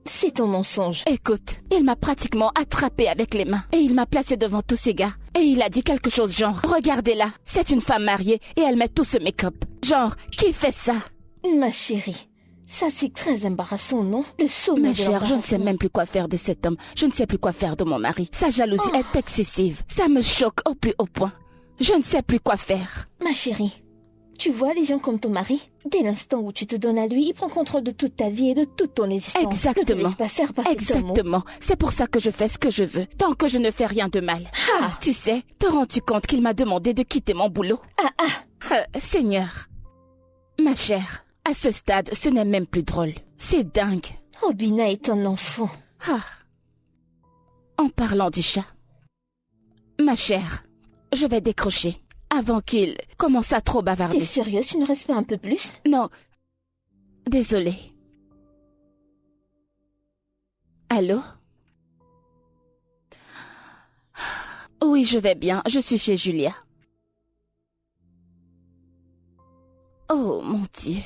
C'est ton mensonge. Écoute, il m'a pratiquement attrapée avec les mains. Et il m'a placée devant tous ces gars. Et il a dit quelque chose genre, regardez-la, c'est une femme mariée et elle met tout ce make-up. Genre, qui fait ça? Ma chérie, ça c'est très embarrassant, non? Le sommet Ma de chère, je ne sais l'embarrassement. même plus quoi faire de cet homme. Je ne sais plus quoi faire de mon mari. Sa jalousie est excessive. Ça me choque au plus haut point. Je ne sais plus quoi faire. Ma chérie, tu vois les gens comme ton mari? Dès l'instant où tu te donnes à lui, il prend contrôle de toute ta vie et de toute ton existence. Ne te Exactement. laisse pas faire par cet homme. Exactement. C'est pour ça que je fais ce que je veux, tant que je ne fais rien de mal. Tu sais, te rends-tu compte qu'il m'a demandé de quitter mon boulot? Seigneur. Ma chère, à ce stade, ce n'est même plus drôle. C'est dingue. Obina est un enfant. En parlant du chat. Ma chère, je vais décrocher avant qu'il commence à trop bavarder. T'es sérieuse, tu ne restes pas un peu plus? Non. Désolée. Allô? Oui, je vais bien. Je suis chez Julia. Oh, mon Dieu.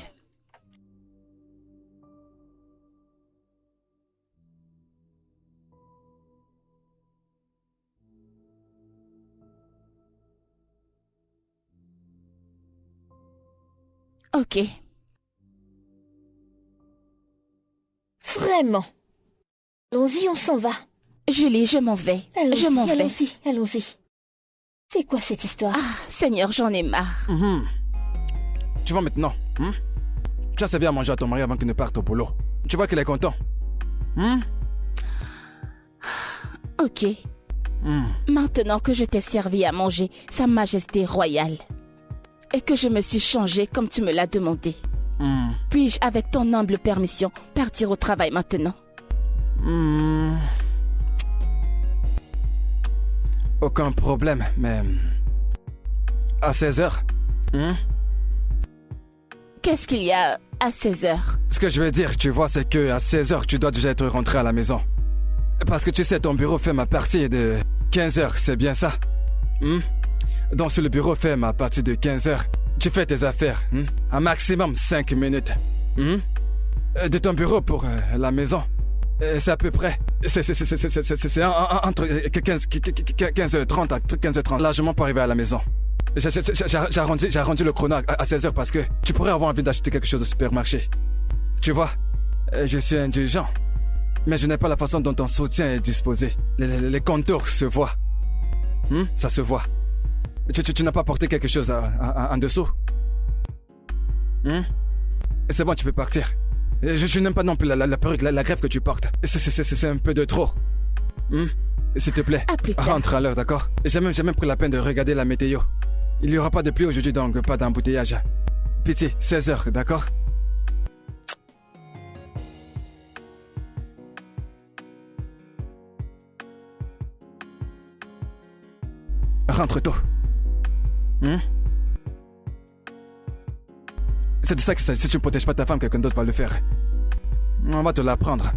Ok. Vraiment. Allons-y, on s'en va. Julie, je m'en vais. Je m'en vais. Allons-y, allons-y. C'est quoi cette histoire? Seigneur, j'en ai marre. Tu vois maintenant, tu as servi à manger à ton mari avant qu'il ne parte au boulot. Tu vois qu'il est content. Ok. Maintenant que je t'ai servi à manger, Sa Majesté royale, et que je me suis changée comme tu me l'as demandé, puis-je, avec ton humble permission, partir au travail maintenant? Aucun problème, mais... À 16h. Qu'est-ce qu'il y a à 16h? Ce que je veux dire, tu vois, c'est que à 16h, tu dois déjà être rentré à la maison. Parce que tu sais, ton bureau ferme à partir de 15h, c'est bien ça? Donc si le bureau ferme à partir de 15h, tu fais tes affaires, un maximum 5 minutes. De ton bureau pour la maison, c'est à peu près... C'est entre 15h30 à 15h30, largement pour arriver à la maison. J'ai arrondi le chrono à 16h parce que tu pourrais avoir envie d'acheter quelque chose au supermarché. Tu vois, je suis indulgent, mais je n'ai pas la façon dont ton soutien est disposé. Les contours se voient. Ça se voit. Tu n'as pas porté quelque chose en dessous? C'est bon, tu peux partir. Je n'aime pas non plus la perruque, la grève que tu portes. C'est un peu de trop. S'il te plaît, rentre à l'heure, d'accord? J'ai même pris la peine de regarder la météo. Il n'y aura pas de pluie aujourd'hui, donc pas d'embouteillage. Pitié, 16h, d'accord? Rentre tôt. C'est de ça qu'il s'agit. Si tu ne protèges pas ta femme, quelqu'un d'autre va le faire. On va te l'apprendre.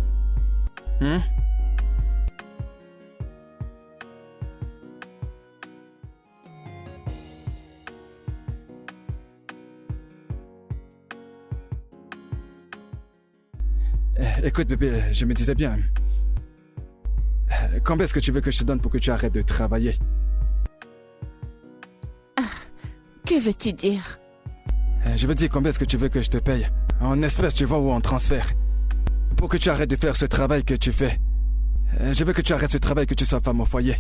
Écoute bébé, je me disais bien. Combien est-ce que tu veux que je te donne pour que tu arrêtes de travailler? Que veux-tu dire? Je veux dire, combien est-ce que tu veux que je te paye? En espèces, tu vois, ou en transfert? Pour que tu arrêtes de faire ce travail que tu fais. Je veux que tu arrêtes ce travail, que tu sois femme au foyer.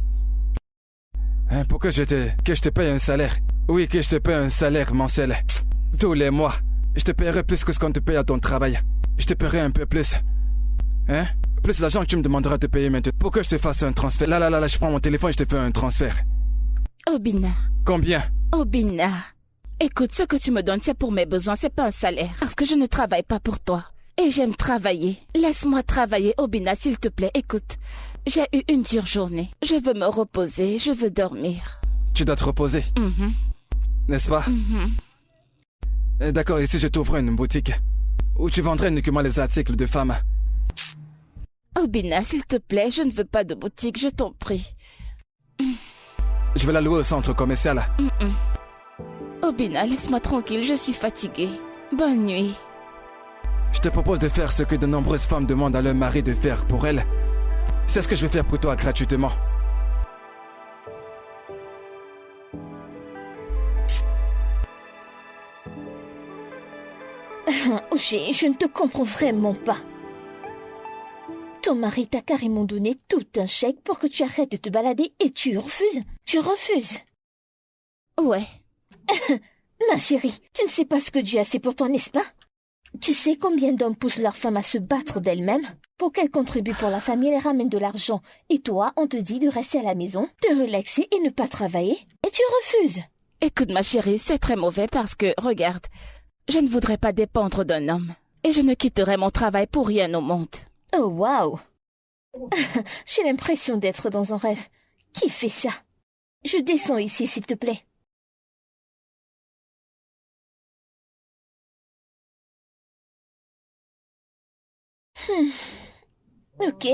Pour que je te paye un salaire. Oui, que je te paye un salaire mensuel. Tous les mois. Je te paierai plus que ce qu'on te paye à ton travail. Je te paierai un peu plus. Plus l'argent que tu me demanderas de payer maintenant. Pour que je te fasse un transfert. Là, je prends mon téléphone et je te fais un transfert. Obina. Combien? Obina. Écoute, ce que tu me donnes, c'est pour mes besoins, c'est pas un salaire. Parce que je ne travaille pas pour toi. Et j'aime travailler. Laisse-moi travailler, Obina, s'il te plaît. Écoute, j'ai eu une dure journée. Je veux me reposer, je veux dormir. Tu dois te reposer. N'est-ce pas? D'accord, ici je t'ouvre une boutique où tu vendrais uniquement les articles de femmes. Obina, s'il te plaît, je ne veux pas de boutique, je t'en prie. Je vais la louer au centre commercial. Obina, laisse-moi tranquille, je suis fatiguée. Bonne nuit. Je te propose de faire ce que de nombreuses femmes demandent à leur mari de faire pour elles. C'est ce que je vais faire pour toi gratuitement. Oshé, je ne te comprends vraiment pas. Ton mari t'a carrément donné tout un chèque pour que tu arrêtes de te balader et tu refuses. Tu refuses. Ouais. Ma chérie, tu ne sais pas ce que Dieu a fait pour toi, n'est-ce pas? Tu sais combien d'hommes poussent leurs femmes à se battre d'elles-mêmes pour qu'elles contribuent pour la famille et ramènent de l'argent. Et toi, on te dit de rester à la maison, de relaxer et ne pas travailler. Et tu refuses. Écoute ma chérie, c'est très mauvais parce que, regarde, je ne voudrais pas dépendre d'un homme. Et je ne quitterai mon travail pour rien au monde. Oh, waouh. J'ai l'impression d'être dans un rêve. Qui fait ça? Je descends ici, s'il te plaît. Ok.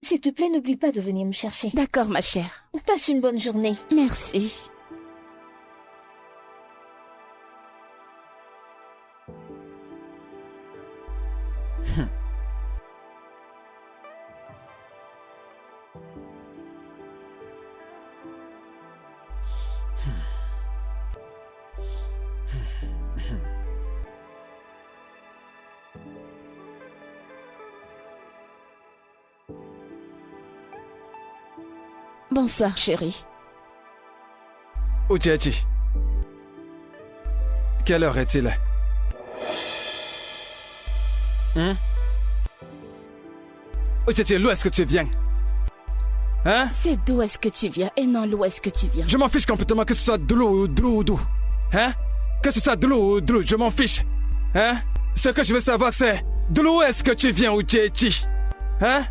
S'il te plaît, n'oublie pas de venir me chercher. D'accord, ma chère. Passe une bonne journée. Merci. Bonsoir, chérie. Uchechi. Quelle heure est-il? Uchechi, d'où est-ce que tu viens? Hein? C'est d'où est-ce que tu viens et non d'où est-ce que tu viens. Je m'en fiche complètement que ce soit de l'eau ou d'où. Hein? Que ce soit de l'eau ou d'où, je m'en fiche. Hein? Ce que je veux savoir, c'est d'où est-ce que tu viens, Uchechi? Hein?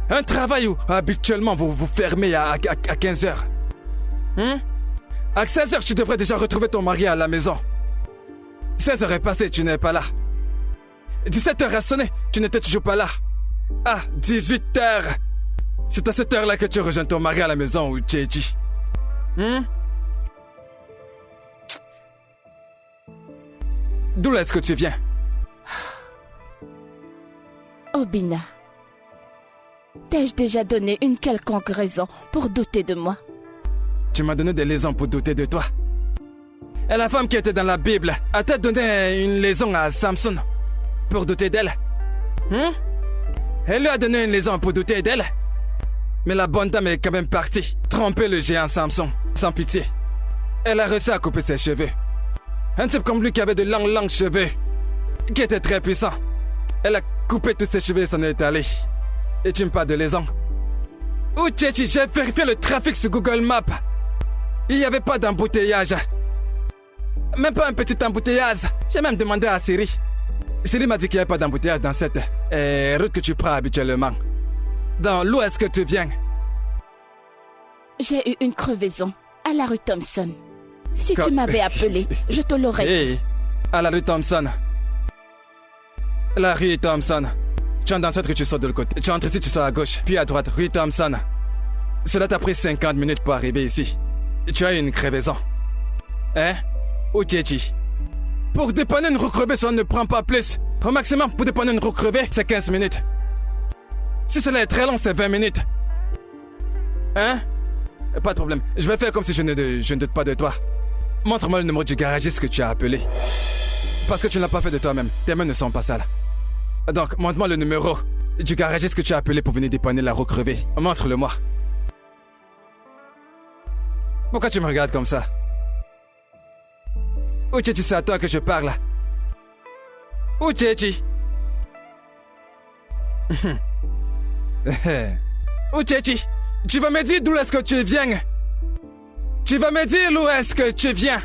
Un travail où habituellement vous vous fermez à 15 heures. À 16 heures, tu devrais déjà retrouver ton mari à la maison. 16 heures est passé, tu n'es pas là. 17 heures a sonné, tu n'étais toujours pas là. Ah, 18 heures. C'est à cette heure-là que tu rejoins ton mari à la maison, ou Uchechi. D'où est-ce que tu viens? Obina, t'ai-je déjà donné une quelconque raison pour douter de moi? Tu m'as donné des raisons pour douter de toi. Et la femme qui était dans la Bible a-t-elle donné une raison à Samson pour douter d'elle? Elle lui a donné une raison pour douter d'elle. Mais la bonne dame est quand même partie tromper le géant Samson, sans pitié. Elle a réussi à couper ses cheveux. Un type comme lui qui avait de longs cheveux, qui était très puissant. Elle a coupé tous ses cheveux et s'en est allée. Et tu me parles de raison? Uchechi, j'ai vérifié le trafic sur Google Maps. Il n'y avait pas d'embouteillage. Même pas un petit embouteillage. J'ai même demandé à Siri. Siri m'a dit qu'il n'y avait pas d'embouteillage dans cette route que tu prends habituellement. Dans l'où est-ce que tu viens? J'ai eu une crevaison à la rue Thompson. Si tu m'avais appelé, je te l'aurais dit. À la rue Thompson. La rue Thompson. Tu entres dans cette rue, tu sors de l'autre côté. Tu entres ici, tu sors à gauche, puis à droite, rue Thompson. Cela t'a pris 50 minutes pour arriver ici. Tu as une crevaison. Hein? Uchechi. Pour dépanner une roue crevée, ça ne prend pas plus. Au maximum, pour dépanner une roue crevée, c'est 15 minutes. Si cela est très long, c'est 20 minutes. Hein? Pas de problème. Je vais faire comme si je ne doute pas de toi. Montre-moi le numéro du garagiste que tu as appelé. Parce que tu ne l'as pas fait de toi-même. Tes mains ne sont pas sales. Donc, montre-moi le numéro du garagiste que tu as appelé pour venir dépanner la roue crevée. Montre-le-moi. Pourquoi tu me regardes comme ça? Uchechi, c'est à toi que je parle. Uchechi. Uchechi, tu vas me dire d'où est-ce que tu viens? Tu vas me dire d'où est-ce que tu viens?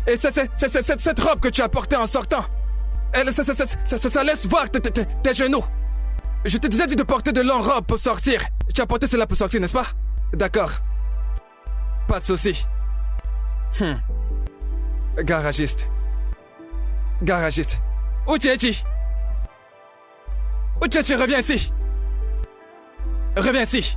Et cette robe que tu as portée en sortant, ça laisse voir tes genoux. Je te disais dit de porter de longues robes pour sortir. Tu as porté cela pour sortir, n'est-ce pas? D'accord. Pas de souci. Garagiste. Garagiste. Uchechi. Uchechi, reviens ici. Reviens ici.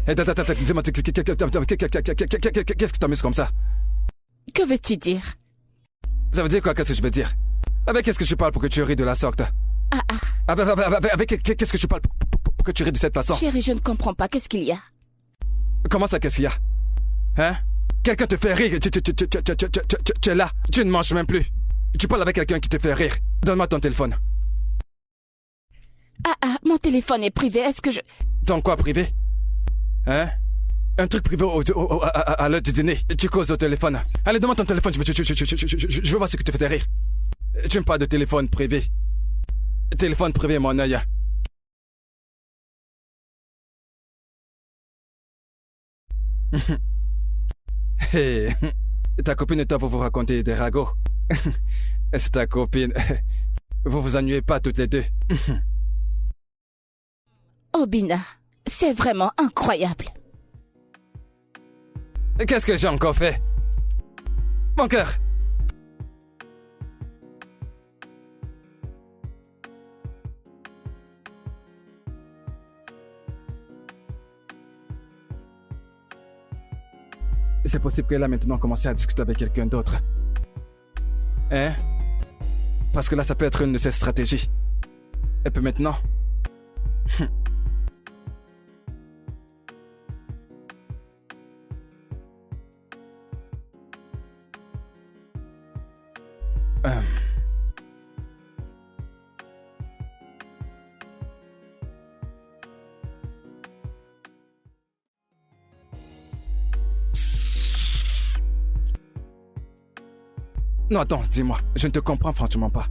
Attends, dis-moi, qu'est-ce que tu t'amuses comme ça? Que veux-tu dire? Ça veut dire quoi, qu'est-ce que je veux dire? Avec qu'est-ce que tu parles pour que tu ris de la sorte? Avec qu'est-ce que tu parles pour que tu ris de cette façon? Chérie, je ne comprends pas. Qu'est-ce qu'il y a? Comment ça, qu'est-ce qu'il y a? Hein? Quelqu'un te fait rire, tu es là, tu ne manges même plus. Tu parles avec quelqu'un qui te fait rire. Donne-moi ton téléphone. Mon téléphone est privé, est-ce que je... Ton quoi privé? Hein? Un truc privé à l'heure du dîner. Tu causes au téléphone. Allez, donne-moi ton téléphone, je veux voir ce que tu fais rire. Tu me parles de téléphone privé. Téléphone privé, mon œil. Hey, ta copine et toi, vous racontez des ragots. C'est ta copine. Vous vous ennuyez pas toutes les deux. Obina, c'est vraiment incroyable. Qu'est-ce que j'ai encore fait? Mon cœur. C'est possible qu'elle a maintenant commencé à discuter avec quelqu'un d'autre. Hein? Parce que là, ça peut être une de ses stratégies. Et puis maintenant... Non, attends, dis-moi, je ne te comprends franchement pas.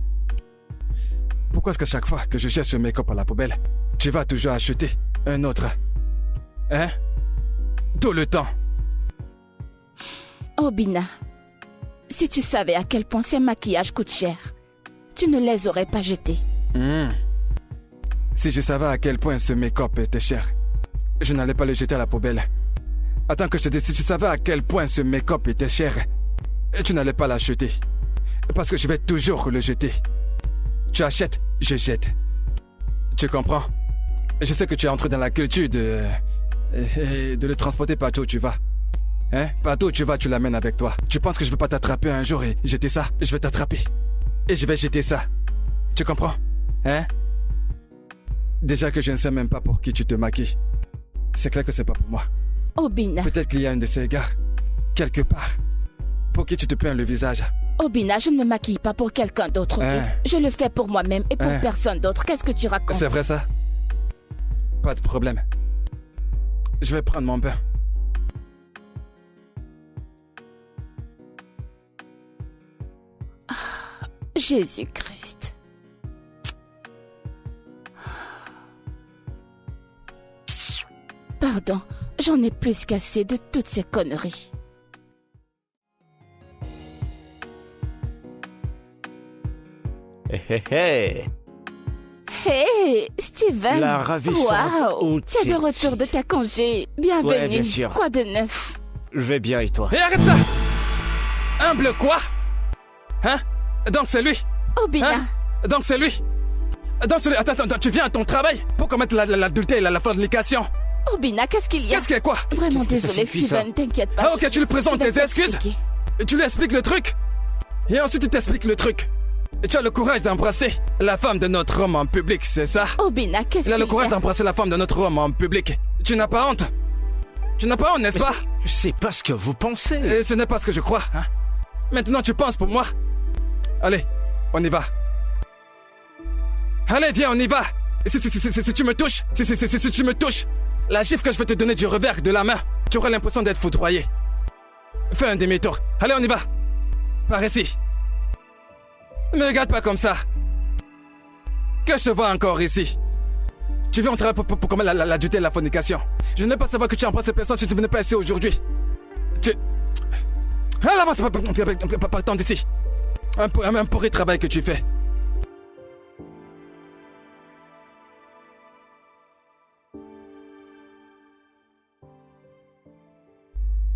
Pourquoi est-ce qu'à chaque fois que je jette ce make-up à la poubelle, tu vas toujours acheter un autre? Hein? Tout le temps. Obina, si tu savais à quel point ces maquillages coûtent cher, tu ne les aurais pas jetés. Si je savais à quel point ce make-up était cher, je n'allais pas le jeter à la poubelle. Attends que je te dise, si tu savais à quel point ce make-up était cher, tu n'allais pas l'acheter. Parce que je vais toujours le jeter. Tu achètes, je jette. Tu comprends? Je sais que tu es entré dans la culture de le transporter partout où tu vas. Hein? Partout où tu vas, tu l'amènes avec toi. Tu penses que je ne vais pas t'attraper un jour et jeter ça? Je vais t'attraper. Et je vais jeter ça. Tu comprends? Hein? Déjà que je ne sais même pas pour qui tu te maquilles. C'est clair que c'est pas pour moi. Obina. Peut-être qu'il y a un de ces gars, quelque part, pour qui tu te peins le visage. Obina, je ne me maquille pas pour quelqu'un d'autre, ok? Je le fais pour moi-même et pour personne d'autre. Qu'est-ce que tu racontes? C'est vrai ça? Pas de problème. Je vais prendre mon bain. Jésus-Christ. Pardon, j'en ai plus qu'assez de toutes ces conneries. Hey, Steven! La ravissante. Wow! Tu es de retour de ta congé. Bienvenue. Ouais, bien sûr. Quoi de neuf? Je vais bien et toi? Et arrête ça! Humble quoi? Hein? Donc c'est lui? Obina! Hein? Donc c'est lui? Donc c'est lui? Attends, tu viens à ton travail pour commettre l'adultère et la fornication? Obina, qu'est-ce qu'il y a? Qu'est-ce qu'il y a quoi? Vraiment Qu'est-ce que ça désolé, signifie, Steven, t'inquiète pas. Ah ok, tu lui présentes Je vais tes excuses? t'expliquer. Et tu lui expliques le truc? Et ensuite tu t'expliques le truc. Et tu as le courage d'embrasser la femme de notre homme en public, c'est ça? Obina, qu'est-ce qu'il y Il a? a le courage d'embrasser la femme de notre homme en public. Tu n'as pas honte? Tu n'as pas honte, n'est-ce pas? C'est pas ce que vous pensez. Et ce n'est pas ce que je crois, hein? Maintenant tu penses pour moi? Allez, on y va. Allez, viens, on y va. Si tu me touches, si tu me touches, la gifle que je vais te donner du revers de la main, tu auras l'impression d'être foudroyé. Fais un demi-tour. Allez, on y va. Par ici. Ne me regarde pas comme ça. Que je te vois encore ici. Tu viens au travail pour commettre l'adultère et la fornication. Je ne veux pas savoir que tu embrasses ces personnes si tu ne venais pas ici aujourd'hui. Allez, avance, partons d'ici. Un pourri travail que tu fais.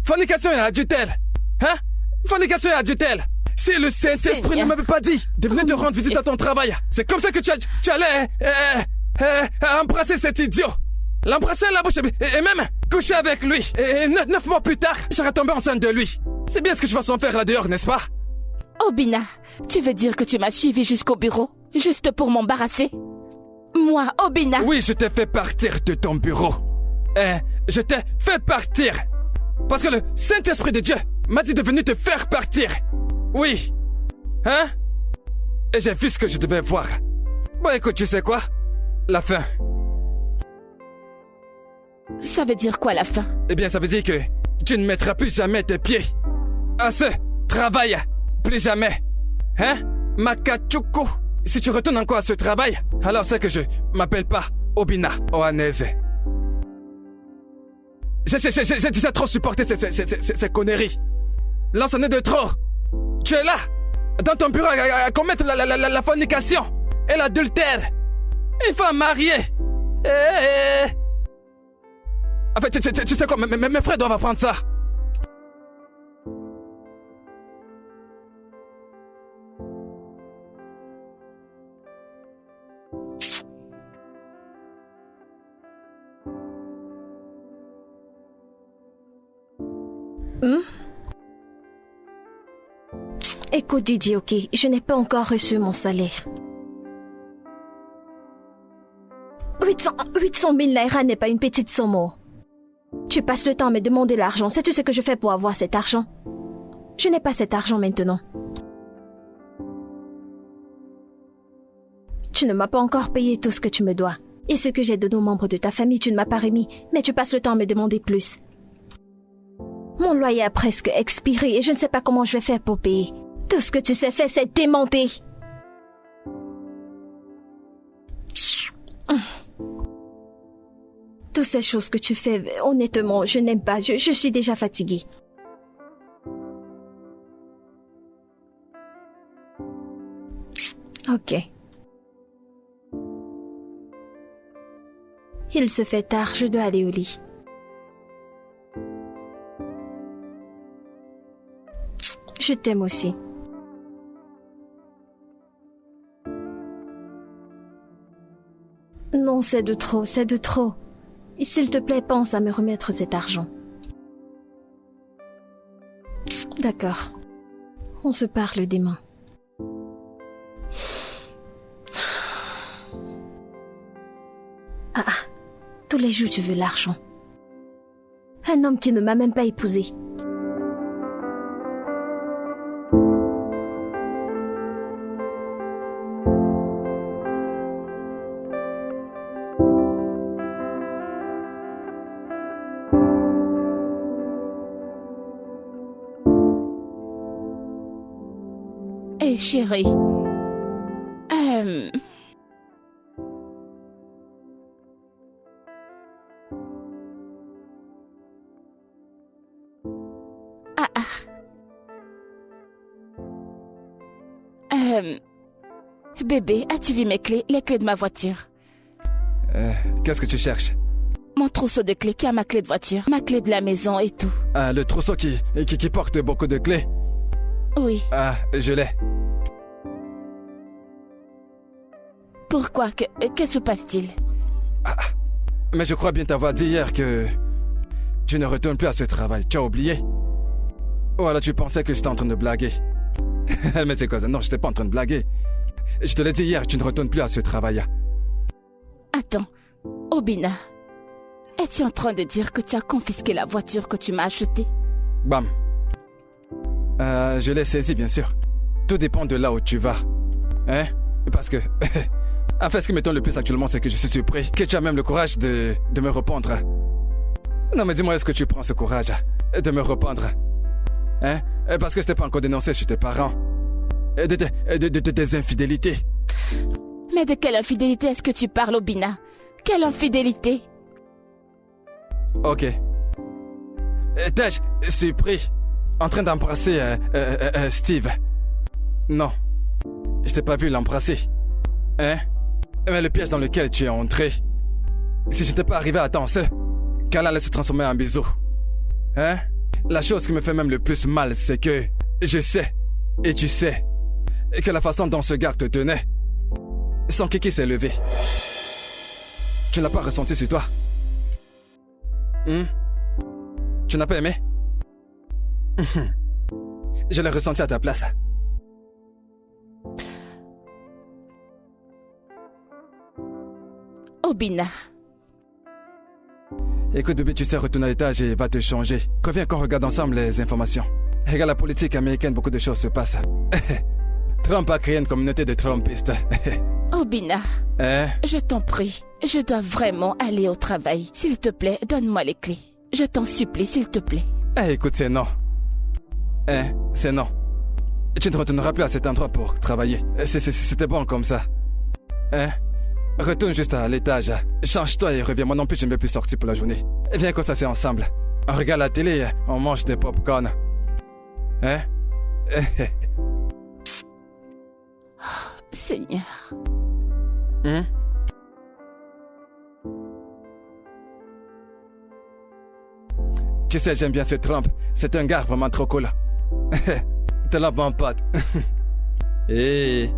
Fornication et adultère. Hein? Fornication et adultère. Si le Saint-Esprit ne m'avait pas dit de venir te rendre visite à ton travail, c'est comme ça que tu allais embrasser cet idiot. l'embrasser à la bouche et même coucher avec lui. Et 9 mois plus tard, je serais tombée enceinte de lui. C'est bien ce que je vais en faire là dehors, n'est-ce pas? Obina, tu veux dire que tu m'as suivi jusqu'au bureau, juste pour m'embarrasser? Moi, Obina... Oui, je t'ai fait partir de ton bureau. Je t'ai fait partir. Parce que le Saint-Esprit de Dieu m'a dit de venir te faire partir. Oui. Hein? Et j'ai vu ce que je devais voir. Bon, écoute, tu sais quoi? La fin. Ça veut dire quoi, la fin? Eh bien, ça veut dire que tu ne mettras plus jamais tes pieds à ce travail. Plus jamais. Hein? Makachuku. Si tu retournes encore à ce travail, alors c'est que je m'appelle pas Obina Ohaneze. J'ai déjà trop supporté ces conneries. Là, c'en est de trop. Tu es là, dans ton bureau, à commettre la fornication et l'adultère. Une femme mariée. En fait, tu sais quoi, mes frères doivent apprendre ça. Écoute, Didi, ok, je n'ai pas encore reçu mon salaire. 800 000 naira n'est pas une petite somme. Tu passes le temps à me demander l'argent. Sais-tu ce que je fais pour avoir cet argent? Je n'ai pas cet argent maintenant. Tu ne m'as pas encore payé tout ce que tu me dois. Et ce que j'ai donné aux membres de ta famille, tu ne m'as pas remis. Mais tu passes le temps à me demander plus. Mon loyer a presque expiré et je ne sais pas comment je vais faire pour payer. Tout ce que tu sais faire, c'est démonter. Toutes ces choses que tu fais, honnêtement, je n'aime pas. Je suis déjà fatiguée. Ok. Il se fait tard, je dois aller au lit. Je t'aime aussi. Non, c'est de trop, c'est de trop. S'il te plaît, pense à me remettre cet argent. D'accord. On se parle demain. Ah, tous les jours tu veux l'argent. Un homme qui ne m'a même pas épousée. Hé, chérie. Bébé, as-tu vu mes clés? Les clés de ma voiture. Qu'est-ce que tu cherches? Mon trousseau de clés qui a ma clé de voiture, ma clé de la maison et tout. Ah, le trousseau qui porte beaucoup de clés? Oui. Ah, je l'ai. Pourquoi? Que se passe-t-il? Mais je crois bien t'avoir dit hier que tu ne retournes plus à ce travail. Tu as oublié? Ou alors tu pensais que j'étais en train de blaguer? Mais c'est quoi ça? Non, je n'étais pas en train de blaguer. Je te l'ai dit hier, tu ne retournes plus à ce travail. Attends, Obina, es-tu en train de dire que tu as confisqué la voiture que tu m'as achetée? Bam. Je l'ai saisi, bien sûr. Tout dépend de là où tu vas. Hein? Parce que... En fait, ce qui m'étonne le plus actuellement, c'est que je suis surpris que tu as même le courage de me répondre. Non, mais dis-moi, est-ce que tu prends ce courage de me répondre? Hein? Parce que je t'ai pas encore dénoncé chez tes parents. Des infidélités. Mais de quelle infidélité est-ce que tu parles, Obina? Quelle infidélité? Ok. T'es-je surpris en train d'embrasser Steve? Non. Je t'ai pas vu l'embrasser. Hein? Mais le piège dans lequel tu es entré, si je n'étais pas arrivé à temps, c'est qu'elle allait se transformer en bisou. Hein? La chose qui me fait même le plus mal, c'est que je sais, et tu sais, que la façon dont ce gars te tenait, son kiki s'est levé. Tu ne l'as pas ressenti sur toi? Tu n'as pas aimé? Je l'ai ressenti à ta place. Obina. Écoute, bébé, tu sais, retourne à l'étage et va te changer. Conviens qu'on regarde ensemble les informations. Regarde la politique américaine, beaucoup de choses se passent. Trump a créé une communauté de Trumpistes. Obina. Hein? Je t'en prie. Je dois vraiment aller au travail. S'il te plaît, donne-moi les clés. Je t'en supplie, s'il te plaît. Écoute, c'est non. C'est non. Tu ne retourneras plus à cet endroit pour travailler. C'était bon comme ça. Retourne juste à l'étage. Change-toi et reviens. Moi non plus, je ne vais plus sortir pour la journée. Viens qu'on s'assied ensemble. On regarde la télé, on mange des pop-corn. Seigneur. Tu sais, j'aime bien ce Trump. C'est un gars vraiment trop cool. T'es là, bon pote. Hey.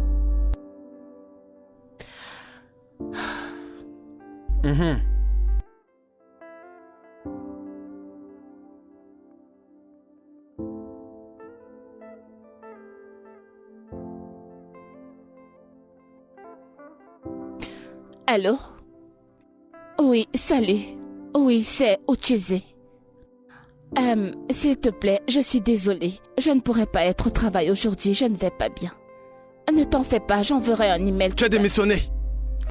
Allô? Oui, salut. Oui, c'est Ucheze. S'il te plaît, je suis désolée. Je ne pourrai pas être au travail aujourd'hui, je ne vais pas bien. Ne t'en fais pas, j'enverrai un email. Tu as démissionné.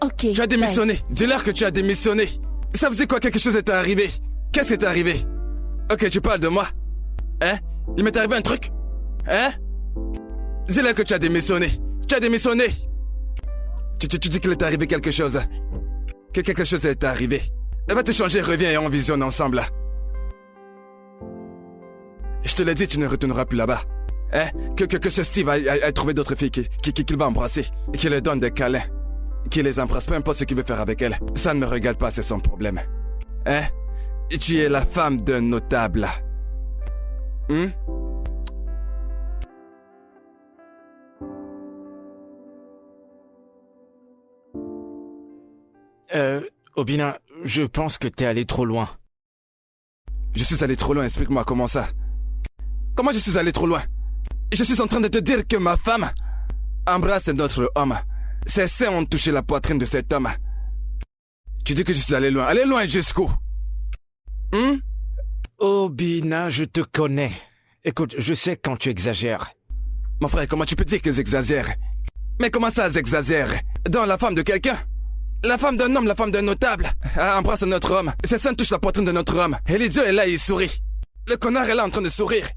Ok. Tu as démissionné. Dis-leur que tu as démissionné. Ça faisait quoi, quelque chose est arrivé? Qu'est-ce qui est arrivé? Ok, tu parles de moi. Il m'est arrivé un truc? Dis-leur que tu as démissionné. Tu as démissionné. Tu dis qu'il est arrivé quelque chose. Que quelque chose est arrivé. Va te changer, reviens et on visionne ensemble. Je te l'ai dit, tu ne retourneras plus là-bas. Que ce Steve a trouvé d'autres filles qu'il va embrasser. Qu'il leur donne des câlins. Qu'il les embrasse, peu importe ce qu'il veut faire avec elles. Ça ne me regarde pas, c'est son problème. Tu es la femme d'un notable. Obina, je pense que t'es allé trop loin. Je suis allé trop loin, explique-moi comment ça. Comment je suis allé trop loin? Je suis en train de te dire que ma femme embrasse un autre homme. Ses seins ont touché la poitrine de cet homme. Tu dis que je suis allé loin. Allez loin jusqu'où? Obina, je te connais. Écoute, je sais quand tu exagères. Mon frère, comment tu peux dire que j'exagère? Mais comment ça, j'exagère? Dans la femme de quelqu'un? La femme d'un homme, la femme d'un notable, embrasse un autre homme. Ses seins touchent la poitrine d'un autre homme. Et l'idiot est là, il sourit. Le connard est là en train de sourire.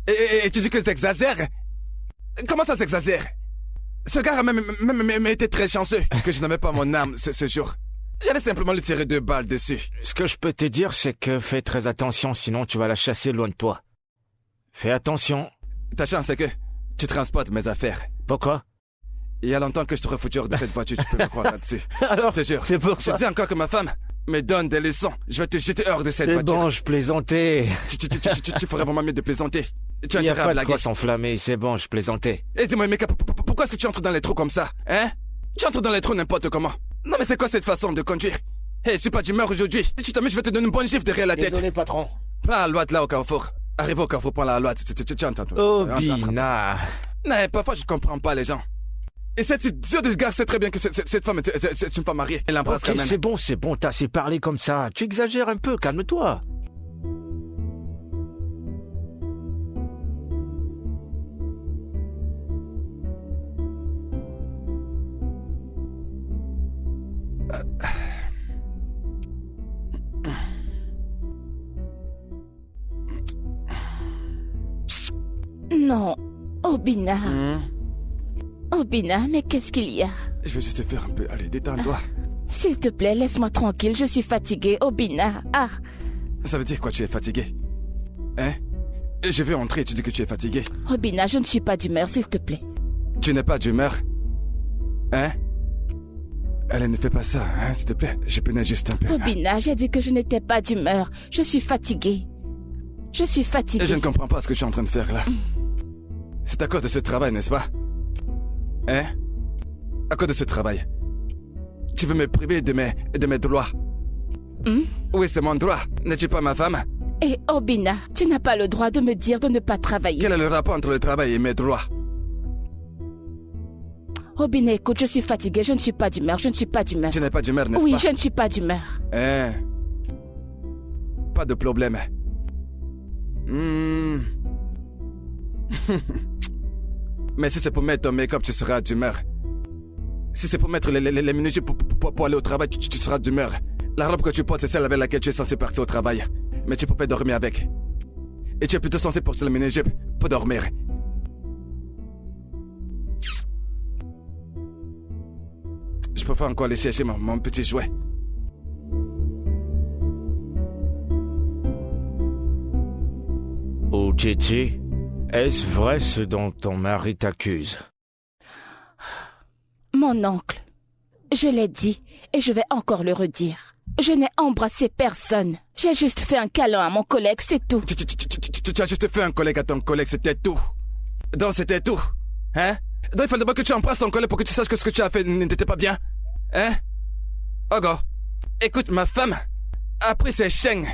Et tu dis que j'exagère? Comment ça s'exagère? Ce gars a même été très chanceux que je n'avais pas mon arme ce jour. J'allais simplement lui tirer 2 balles dessus. Ce que je peux te dire, c'est que fais très attention, sinon tu vas la chasser loin de toi. Fais attention. Ta chance, c'est que tu transportes mes affaires. Pourquoi? Il y a longtemps que je t'aurais foutu hors de cette voiture, tu peux me croire là-dessus. Alors, je te jure. c'est pour ça. Je te dis encore que ma femme me donne des leçons. Je vais te jeter hors de cette C'est voiture. bon, je plaisantais. Tu ferais vraiment mieux de plaisanter. Tu as Il n'y a intérêt à pas de blaguer. quoi s'enflammer, c'est bon, je plaisantais. Et dis-moi, mec, pourquoi est-ce que tu entres dans les trous comme ça? Tu entres dans les trous n'importe comment. Non mais c'est quoi cette façon de conduire? Je suis pas d'humeur aujourd'hui. Si tu t'amuses, je vais te donner une bonne gifle derrière la tête. Désolé, patron. Prends la loi là au carrefour. Arrive au carrefour, prends la loi. Tu entends toi. Obina. Non, parfois je comprends pas les gens. Et cette idiot de gars sait très bien que cette femme c'est une femme mariée. Elle l'embrasse quand même. C'est bon, t'as assez parlé comme ça. Tu exagères un peu, calme-toi. Non, Obina. Obina, mais qu'est-ce qu'il y a? Je vais juste te faire un peu. Allez, détends-toi. S'il te plaît, laisse-moi tranquille, je suis fatiguée, Obina. Ça veut dire quoi, tu es fatigué? Je vais entrer et tu dis que tu es fatigué. Obina, je ne suis pas d'humeur, s'il te plaît. Tu n'es pas d'humeur? Allez, ne fais pas ça, s'il te plaît. Je pénètre juste un peu. Obina, j'ai dit que je n'étais pas d'humeur. Je suis fatiguée. Je suis fatiguée. Je ne comprends pas ce que je suis en train de faire là. C'est à cause de ce travail, n'est-ce pas? À cause de ce travail. Tu veux me priver de mes droits. Oui, c'est mon droit. N'es-tu pas ma femme? Et Obina, tu n'as pas le droit de me dire de ne pas travailler. Quel est le rapport entre le travail et mes droits? Obina, écoute, je suis fatiguée, je ne suis pas d'humeur, je ne suis pas d'humeur. Tu n'es pas d'humeur, n'est-ce Oui, pas? je ne suis pas d'humeur. Hein? Pas de problème. Mais si c'est pour mettre ton make-up, tu seras d'humeur. Si c'est pour mettre les minijupes pour aller au travail, tu seras d'humeur. La robe que tu portes, c'est celle avec laquelle tu es censé partir au travail. Mais tu peux dormir avec. Et tu es plutôt censé porter le mini-jupe pour dormir. Je préfère encore aller chercher mon petit jouet. Uchechi, est-ce vrai ce dont ton mari t'accuse? Mon oncle, je l'ai dit et je vais encore le redire. Je n'ai embrassé personne. J'ai juste fait un câlin à mon collègue, c'est tout. Tu as juste fait un collègue à ton collègue, c'était tout. Donc c'était tout. Hein? Donc il fallait d'abord que tu embrasses ton collègue pour que tu saches que ce que tu as fait n'était pas bien. Hein? Ogo, écoute, ma femme a pris ses chaînes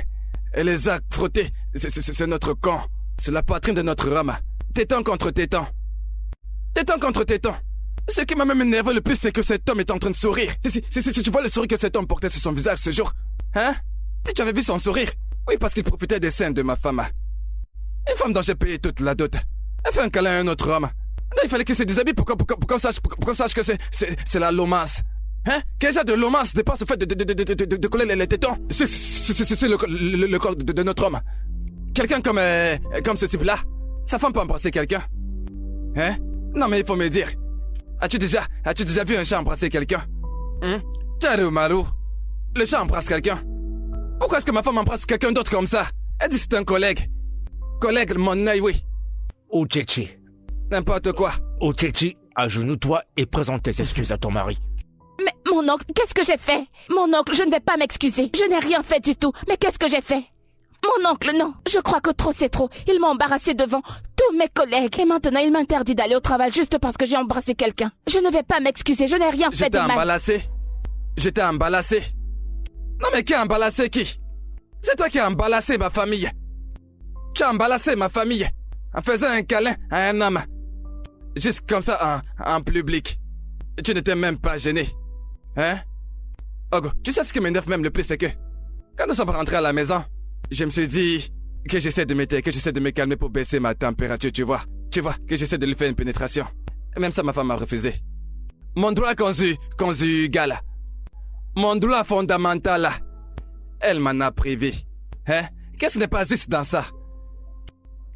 et les a frottées. C'est notre camp. C'est la poitrine de notre homme. Téton contre téton. Téton contre téton. Ce qui m'a même énervé le plus, c'est que cet homme est en train de sourire. Si tu vois le sourire que cet homme portait sur son visage ce jour, hein? Si tu avais vu son sourire, oui, parce qu'il profitait des seins de ma femme. Une femme dont j'ai payé toute la dot. Elle fait un câlin à un autre homme. Donc il fallait qu'il se déshabille pour qu'on sache que c'est la lomance. Hein? Quel genre de lomance dépasse le fait de coller les tétons? C'est le corps de notre homme. Quelqu'un comme ce type-là, sa femme peut embrasser quelqu'un. Hein? Non mais il faut me dire. As-tu déjà vu un chat embrasser quelqu'un? Tcharu Maru, le chat embrasse quelqu'un. Pourquoi est-ce que ma femme embrasse quelqu'un d'autre comme ça? Elle dit c'est un collègue. Collègue, mon œil, oui. Uchechi. N'importe quoi. Uchechi, agenouille-toi et présente tes excuses à ton mari. Mais mon oncle, qu'est-ce que j'ai fait? Mon oncle, je ne vais pas m'excuser. Je n'ai rien fait du tout. Mais qu'est-ce que j'ai fait? Mon oncle, non. Je crois que trop c'est trop. Il m'a embarrassé devant tous mes collègues. Et maintenant, il m'interdit d'aller au travail juste parce que j'ai embrassé quelqu'un. Je ne vais pas m'excuser. Je n'ai rien fait de mal. Je t'ai embarassé. Non mais qui a embarrassé qui? C'est toi qui as embarrassé ma famille. Tu as embarrassé ma famille en faisant un câlin à un homme. Juste comme ça en public. Tu n'étais même pas gêné. Hein? Ogo, tu sais ce qui m'énerve même le plus, c'est que quand nous sommes rentrés à la maison, je me suis dit que j'essaie de m'éteindre, que j'essaie de me calmer pour baisser ma température, tu vois. Tu vois, que j'essaie de lui faire une pénétration. Et même ça, ma femme m'a refusé. Mon droit conjugal. Mon droit fondamental. Elle m'en a privé. Hein? Qu'est-ce qui n'est pas juste dans ça?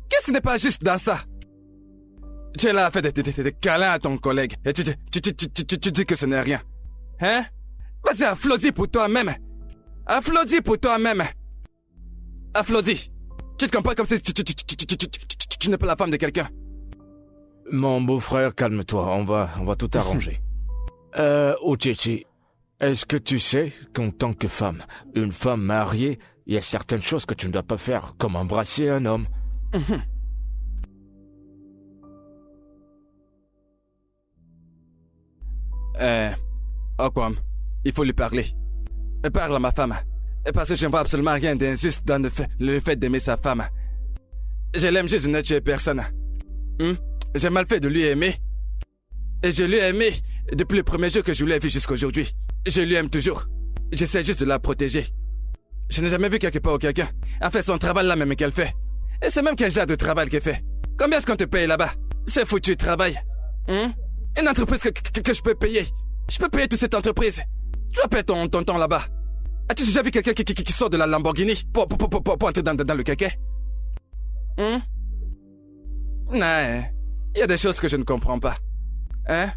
Qu'est-ce qui n'est pas juste dans ça? Tu es là à faire des câlins à ton collègue. Et tu dis que ce n'est rien. Hein? Vas-y, applaudis pour toi-même. Applaudis pour toi-même. Applaudis. Tu te comprends comme si tu n'es pas la femme de quelqu'un. Mon beau-frère, calme-toi, on va tout arranger. Uchechi, est-ce que tu sais qu'en tant que femme, une femme mariée, il y a certaines choses que tu ne dois pas faire, comme embrasser un homme? Okwam, il faut lui parler. Parle à ma femme. Parce que je ne vois absolument rien d'injuste dans le fait d'aimer sa femme. Je l'aime juste, je n'ai tué personne. J'ai mal fait de lui aimer. Et je lui ai aimé depuis le premier jour que je lui ai vu jusqu'à aujourd'hui. Je lui aime toujours. J'essaie juste de la protéger. Je n'ai jamais vu quelque part où quelqu'un a fait son travail là même qu'elle fait. Et c'est même quel genre de travail qu'elle fait. Combien est-ce qu'on te paye là-bas? C'est foutu travail. Une entreprise que je peux payer. Je peux payer toute cette entreprise. Tu vas payer ton temps là-bas. As-tu déjà vu quelqu'un qui sort de la Lamborghini pour entrer dans le kéké? Non, il y a des choses que je ne comprends pas. Hein?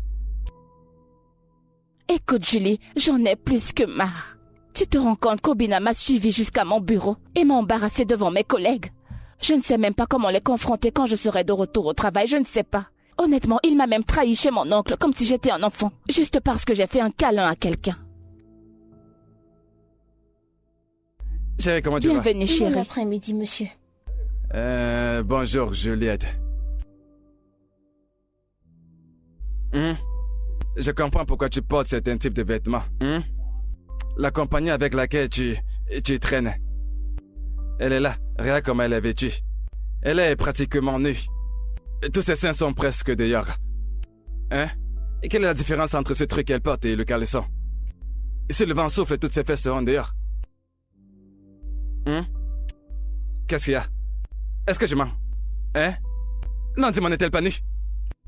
Écoute, Julie, j'en ai plus que marre. Tu te rends compte qu'Obina m'a suivi jusqu'à mon bureau et m'a embarrassé devant mes collègues? Je ne sais même pas comment les confronter quand je serai de retour au travail, je ne sais pas. Honnêtement, il m'a même trahi chez mon oncle, comme si j'étais un enfant, juste parce que j'ai fait un câlin à quelqu'un. Chérie, comment tu vas? Bienvenue, chérie. Bon après-midi, monsieur. Bonjour, Juliette. Je comprends pourquoi tu portes certains types de vêtements. La compagnie avec laquelle tu Et tu traînes. Elle est là, regarde comme elle est vêtue. Elle est pratiquement nue. Tous ses seins sont presque dehors. Hein? Et quelle est la différence entre ce truc qu'elle porte et le caleçon? Si le vent souffle, toutes ses fesses seront dehors. Qu'est-ce qu'il y a? Est-ce que je mens? Hein? Non, dis-moi, n'est-elle pas nue?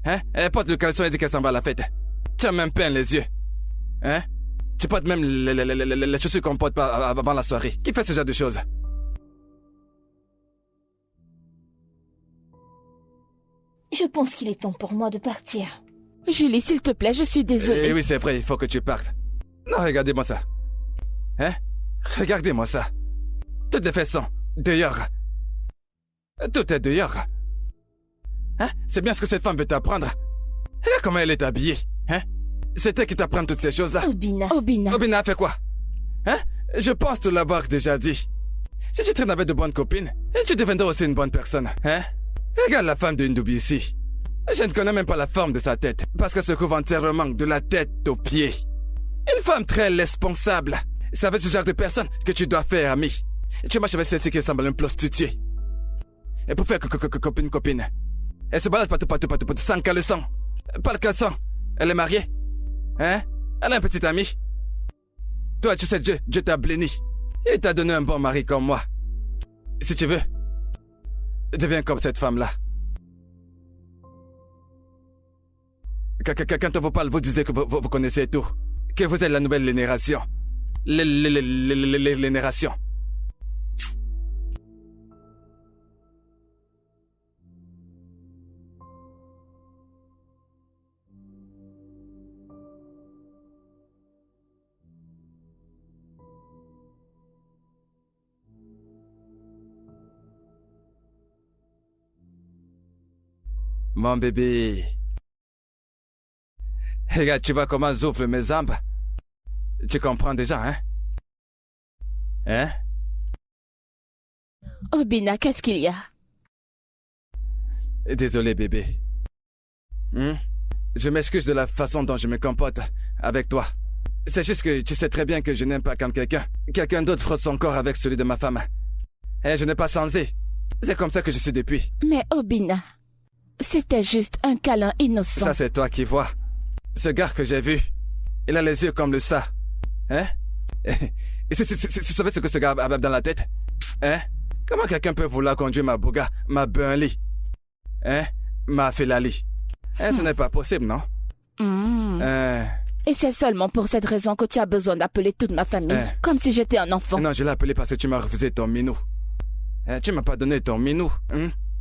Hein? Elle porte le caleçon et dit qu'elle s'en va à la fête. Tu as même peint les yeux. Hein? Tu portes même les chaussures qu'on porte pas avant la soirée. Qui fait ce genre de choses? Je pense qu'il est temps pour moi de partir. Julie, s'il te plaît, je suis désolée. Eh oui, c'est vrai, il faut que tu partes. Non, regardez-moi ça. Hein? Regardez-moi ça. Toutes les fesses sont dehors. Tout est dehors. Hein? C'est bien ce que cette femme veut t'apprendre. Regarde comment elle est habillée. Hein? C'est elle qui t'apprend toutes ces choses-là. Obina. Obina a fait quoi? Hein? Je pense te l'avoir déjà dit. Si tu traînes avec de bonnes copines, tu deviendras aussi une bonne personne. Hein? Regarde la femme de Ndoubi ici. Je ne connais même pas la forme de sa tête, parce qu'elle se couvre entièrement de la tête aux pieds. Une femme très responsable. C'est avec ce genre de personne que tu dois faire ami. Tu marches avec celle-ci qui ressemble à une prostituée. Et pour faire copine. Elle se balade partout, sans caleçon. Pas le caleçon. Elle est mariée. Hein? Elle a un petit ami. Toi, tu sais, Dieu t'a béni. Il t'a donné un bon mari comme moi. Si tu veux, deviens comme cette femme-là. Quand on vous parle, vous disiez que vous connaissez tout. Que vous êtes la nouvelle génération. Génération. Mon bébé. Regarde, tu vois comment j'ouvre mes jambes? Tu comprends déjà, hein? Hein? Obina, qu'est-ce qu'il y a? Désolé, bébé. Je m'excuse de la façon dont je me comporte avec toi. C'est juste que tu sais très bien que je n'aime pas quand quelqu'un d'autre frotte son corps avec celui de ma femme. Et je n'ai pas changé. C'est comme ça que je suis depuis. Mais Obina, c'était juste un câlin innocent. Ça, c'est toi qui vois. Ce gars que j'ai vu, il a les yeux comme le ça. Hein? Et tu savais ce que ce gars a dans la tête? Hein? Comment quelqu'un peut vouloir conduire ma Bouga, ma Burnley? Hein? Ma Felali? Hein, ce n'est pas possible, non? Et c'est seulement pour cette raison que tu as besoin d'appeler toute ma famille, comme si j'étais un enfant. Non, je l'ai appelé parce que tu m'as refusé ton minou. Tu m'as pas donné ton minou.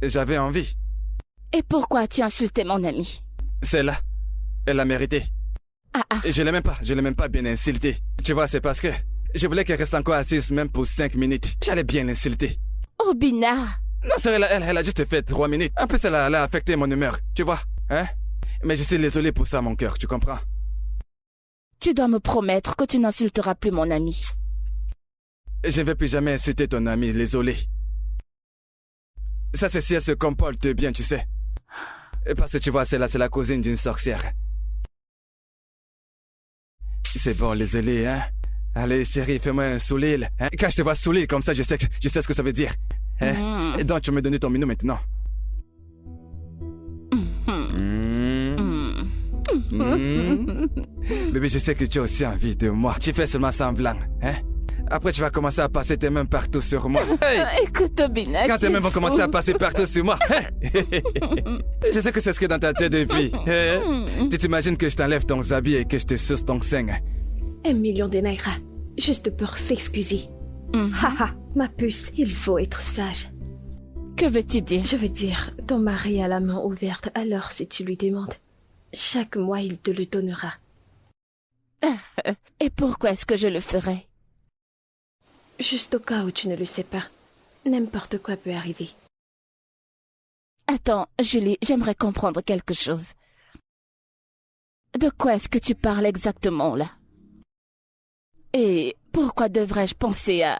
J'avais envie. Et pourquoi tu as insulté mon amie? C'est là. Elle l'a mérité. Et je l'ai même pas bien insulté. Tu vois, c'est parce que je voulais qu'elle reste encore assise même pour 5 minutes. J'allais bien l'insulter. Obina! Non, c'est elle a juste fait 3 minutes. En plus, elle a affecté mon humeur, tu vois. Hein? Mais je suis désolé pour ça, mon cœur, tu comprends? Tu dois me promettre que tu n'insulteras plus mon ami. Je ne vais plus jamais insulter ton ami, désolé. Ça, c'est si elle se comporte bien, tu sais. Parce que tu vois, c'est la cousine d'une sorcière. C'est bon, désolé, hein? Allez, chérie, fais-moi un sourire. Hein? Quand je te vois sourire comme ça, je sais ce que ça veut dire. Hein? Et donc, tu me donnes ton minou maintenant. Bébé, je sais que tu as aussi envie de moi. Tu fais seulement semblant, hein? Après, tu vas commencer à passer tes mains partout sur moi. Hey! Écoute, Obina. Quand tes mains vont commencer à passer partout sur moi. Je sais que c'est ce qui est dans ta tête depuis. Tu t'imagines que je t'enlève ton habit et que je te suce ton sein. 1 million de naira, juste pour s'excuser. Haha, ma puce, il faut être sage. Que veux-tu dire? Je veux dire, ton mari a la main ouverte, alors si tu lui demandes, chaque mois il te le donnera. Et pourquoi est-ce que je le ferais? Juste au cas où tu ne le sais pas. N'importe quoi peut arriver. Attends, Julie, j'aimerais comprendre quelque chose. De quoi est-ce que tu parles exactement, là? Et pourquoi devrais-je penser à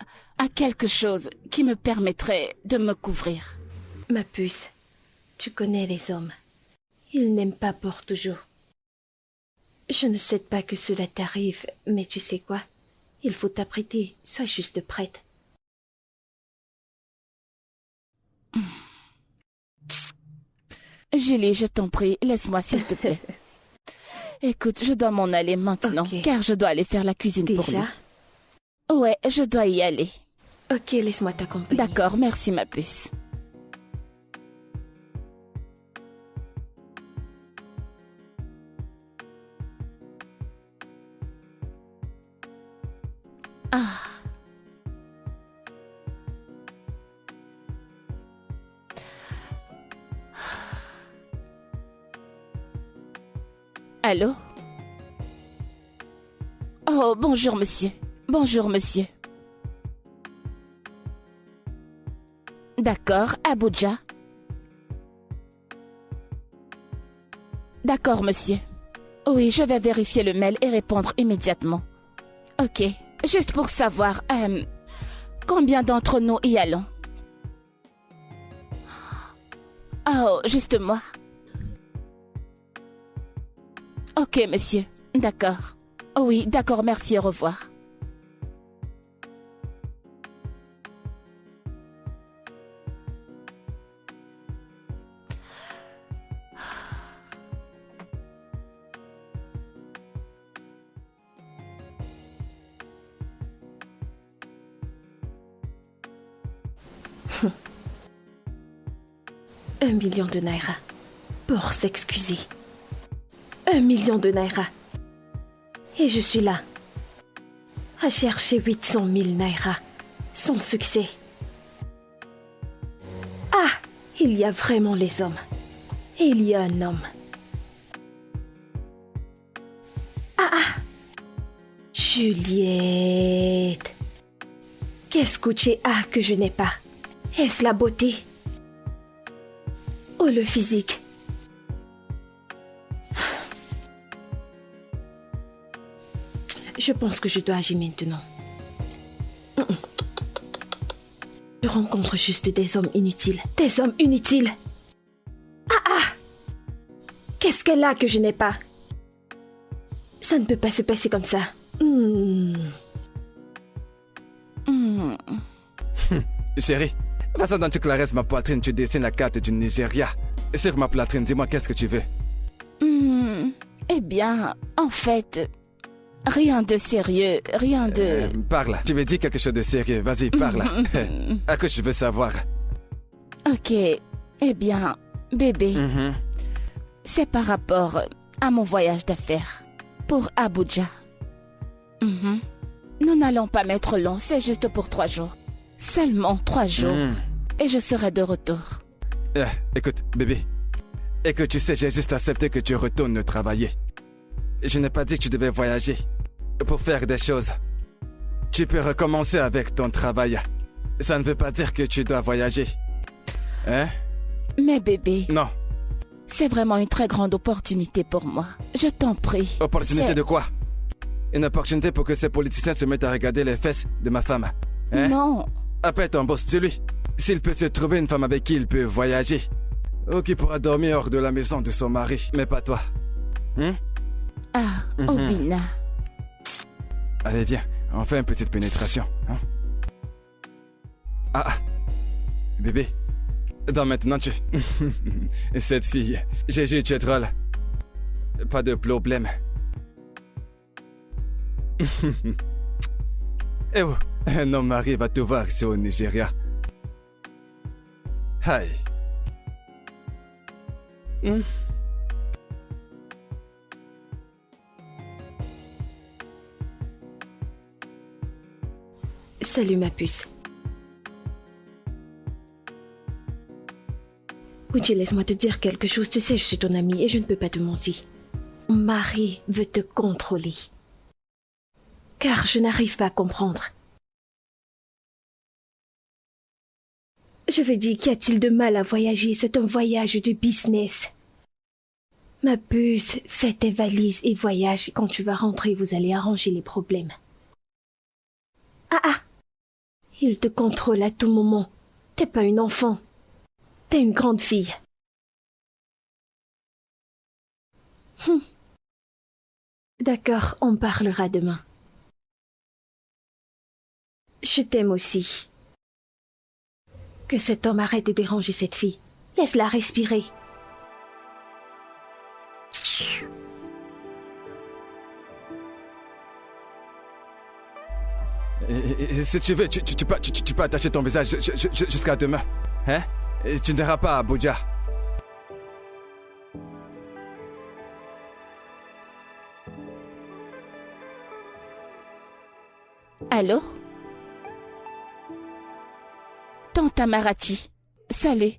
quelque chose qui me permettrait de me couvrir? Ma puce, tu connais les hommes. Ils n'aiment pas pour toujours. Je ne souhaite pas que cela t'arrive, mais tu sais quoi? Il faut t'apprêter. Sois juste prête. Julie, je t'en prie, laisse-moi s'il te plaît. Écoute, je dois m'en aller maintenant, Ok. car je dois aller faire la cuisine pour lui. Déjà? Ouais, je dois y aller. Ok, laisse-moi t'accompagner. D'accord, merci ma puce. Ah. Allô? Oh, bonjour monsieur. Bonjour monsieur. D'accord, Abuja. D'accord monsieur. Oui, je vais vérifier le mail et répondre immédiatement. Ok, juste pour savoir, combien d'entre nous y allons? Oh, juste moi. Ok, monsieur. D'accord. Oui, d'accord, merci, au revoir. Un million de naira. Pour s'excuser. 1 million de naira. Et je suis là. À chercher 800 000 naira. Sans succès. Ah! Il y a vraiment les hommes. Et il y a un homme. Ah! Juliette. Qu'est-ce que tu as que je n'ai pas? Est-ce la beauté? Oh, le physique. Je pense que je dois agir maintenant. Je rencontre juste des hommes inutiles. Des hommes inutiles. Qu'est-ce qu'elle a que je n'ai pas? Ça ne peut pas se passer comme ça. Chérie, façon dont tu caresses ma poitrine, tu dessines la carte du Nigeria. Sur ma poitrine, dis-moi qu'est-ce que tu veux. Eh bien, en fait, rien de sérieux, rien de... Parle, tu me dis quelque chose de sérieux, vas-y, parle. À quoi je veux savoir? Ok, eh bien, bébé, c'est par rapport à mon voyage d'affaires pour Abuja. Nous n'allons pas mettre long, c'est juste pour 3 jours. Seulement 3 jours. Et je serai de retour. Écoute, bébé. Écoute, tu sais, j'ai juste accepté que tu retournes travailler. Je n'ai pas dit que tu devais voyager pour faire des choses. Tu peux recommencer avec ton travail. Ça ne veut pas dire que tu dois voyager. Hein? Mais bébé... Non. C'est vraiment une très grande opportunité pour moi. Je t'en prie. Opportunité de quoi? Une opportunité pour que ces politiciens se mettent à regarder les fesses de ma femme. Hein? Non. Appelle ton boss, dis-lui. S'il peut se trouver une femme avec qui il peut voyager. Ou qui pourra dormir hors de la maison de son mari. Mais pas toi. Obina. Allez, viens. On fait une petite pénétration. Hein? Bébé. Donc maintenant tu... Cette fille... J'ai tu es drôle. Pas de problème. Eh oh, un homme arrive à te voir ici au Nigeria. Hi. Salut ma puce. Uji, laisse-moi te dire quelque chose. Tu sais, je suis ton amie et je ne peux pas te mentir. Mon mari veut te contrôler. Car je n'arrive pas à comprendre. Je veux dire, qu'y a-t-il de mal à voyager? C'est un voyage de business. Ma puce, fais tes valises et voyage. Quand tu vas rentrer, vous allez arranger les problèmes. Il te contrôle à tout moment. T'es pas une enfant. T'es une grande fille. D'accord, on parlera demain. Je t'aime aussi. Que cet homme arrête de déranger cette fille. Laisse-la respirer. Et si tu veux, tu peux attacher ton visage jusqu'à demain. Hein? Et tu n'iras pas à Abuja. Allô? Tante Amarachi, salut.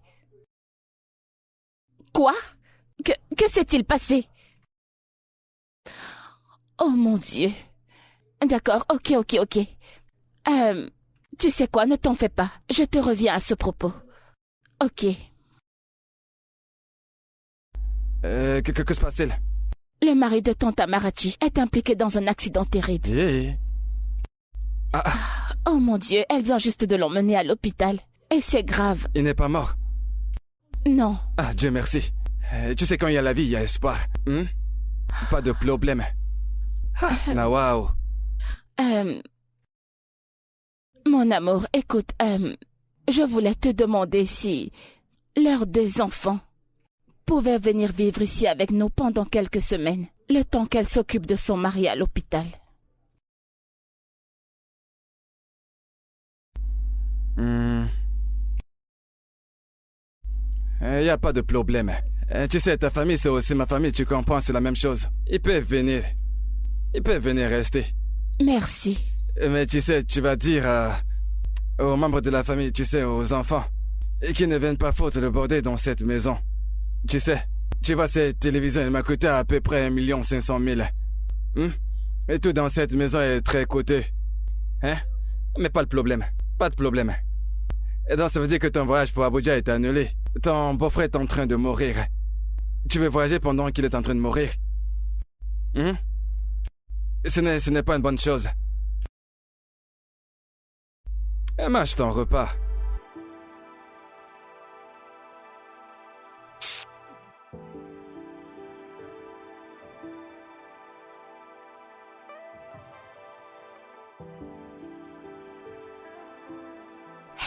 Quoi? Que s'est-il passé? Oh mon Dieu. D'accord, ok. Tu sais quoi, ne t'en fais pas. Je te reviens à ce propos. Ok. Que se passe-t-il? Le mari de tante Amarachi est impliqué dans un accident terrible. Yeah. Oh mon Dieu, elle vient juste de l'emmener à l'hôpital. Et c'est grave. Il n'est pas mort? Non. Ah, Dieu merci. Tu sais, quand il y a la vie, il y a espoir. Pas de problème. Ah, waouh. Mon amour, écoute, je voulais te demander si l'heure des enfants pouvait venir vivre ici avec nous pendant quelques semaines, le temps qu'elle s'occupe de son mari à l'hôpital. Il n'y a pas de problème. Tu sais, ta famille, c'est aussi ma famille, tu comprends, c'est la même chose. Ils peuvent venir. Ils peuvent venir rester. Merci. Mais tu sais, tu vas dire aux membres de la famille, tu sais, aux enfants, et qu'ils ne viennent pas foutre le bordel dans cette maison. Tu sais, tu vois, cette télévision, elle m'a coûté à peu près 1 500 000. Et tout dans cette maison est très coûteux. Hein? Mais pas de problème. Pas de problème. Et donc, ça veut dire que ton voyage pour Abuja est annulé. Ton beau-frère est en train de mourir. Tu veux voyager pendant qu'il est en train de mourir? Ce n'est pas une bonne chose. Et mange ton repas.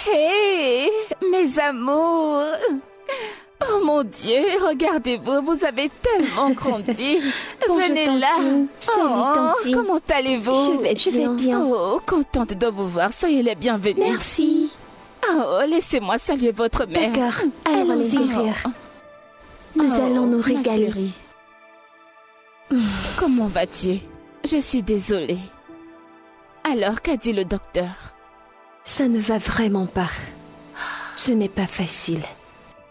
Hé, mes amours! Oh mon Dieu, regardez-vous, vous avez tellement grandi. Bonjour, Venez Tantine. là. Salut, Tantine. Comment allez-vous? Je vais bien. Oh, contente de vous voir. Soyez les bienvenus. Merci. Oh, laissez-moi saluer votre mère. D'accord, allons à Allons-y. l'intérieur. Nous allons nous ma régaler. chérie. Comment vas-tu? Je suis désolée. Alors, qu'a dit le docteur? Ça ne va vraiment pas. Ce n'est pas facile.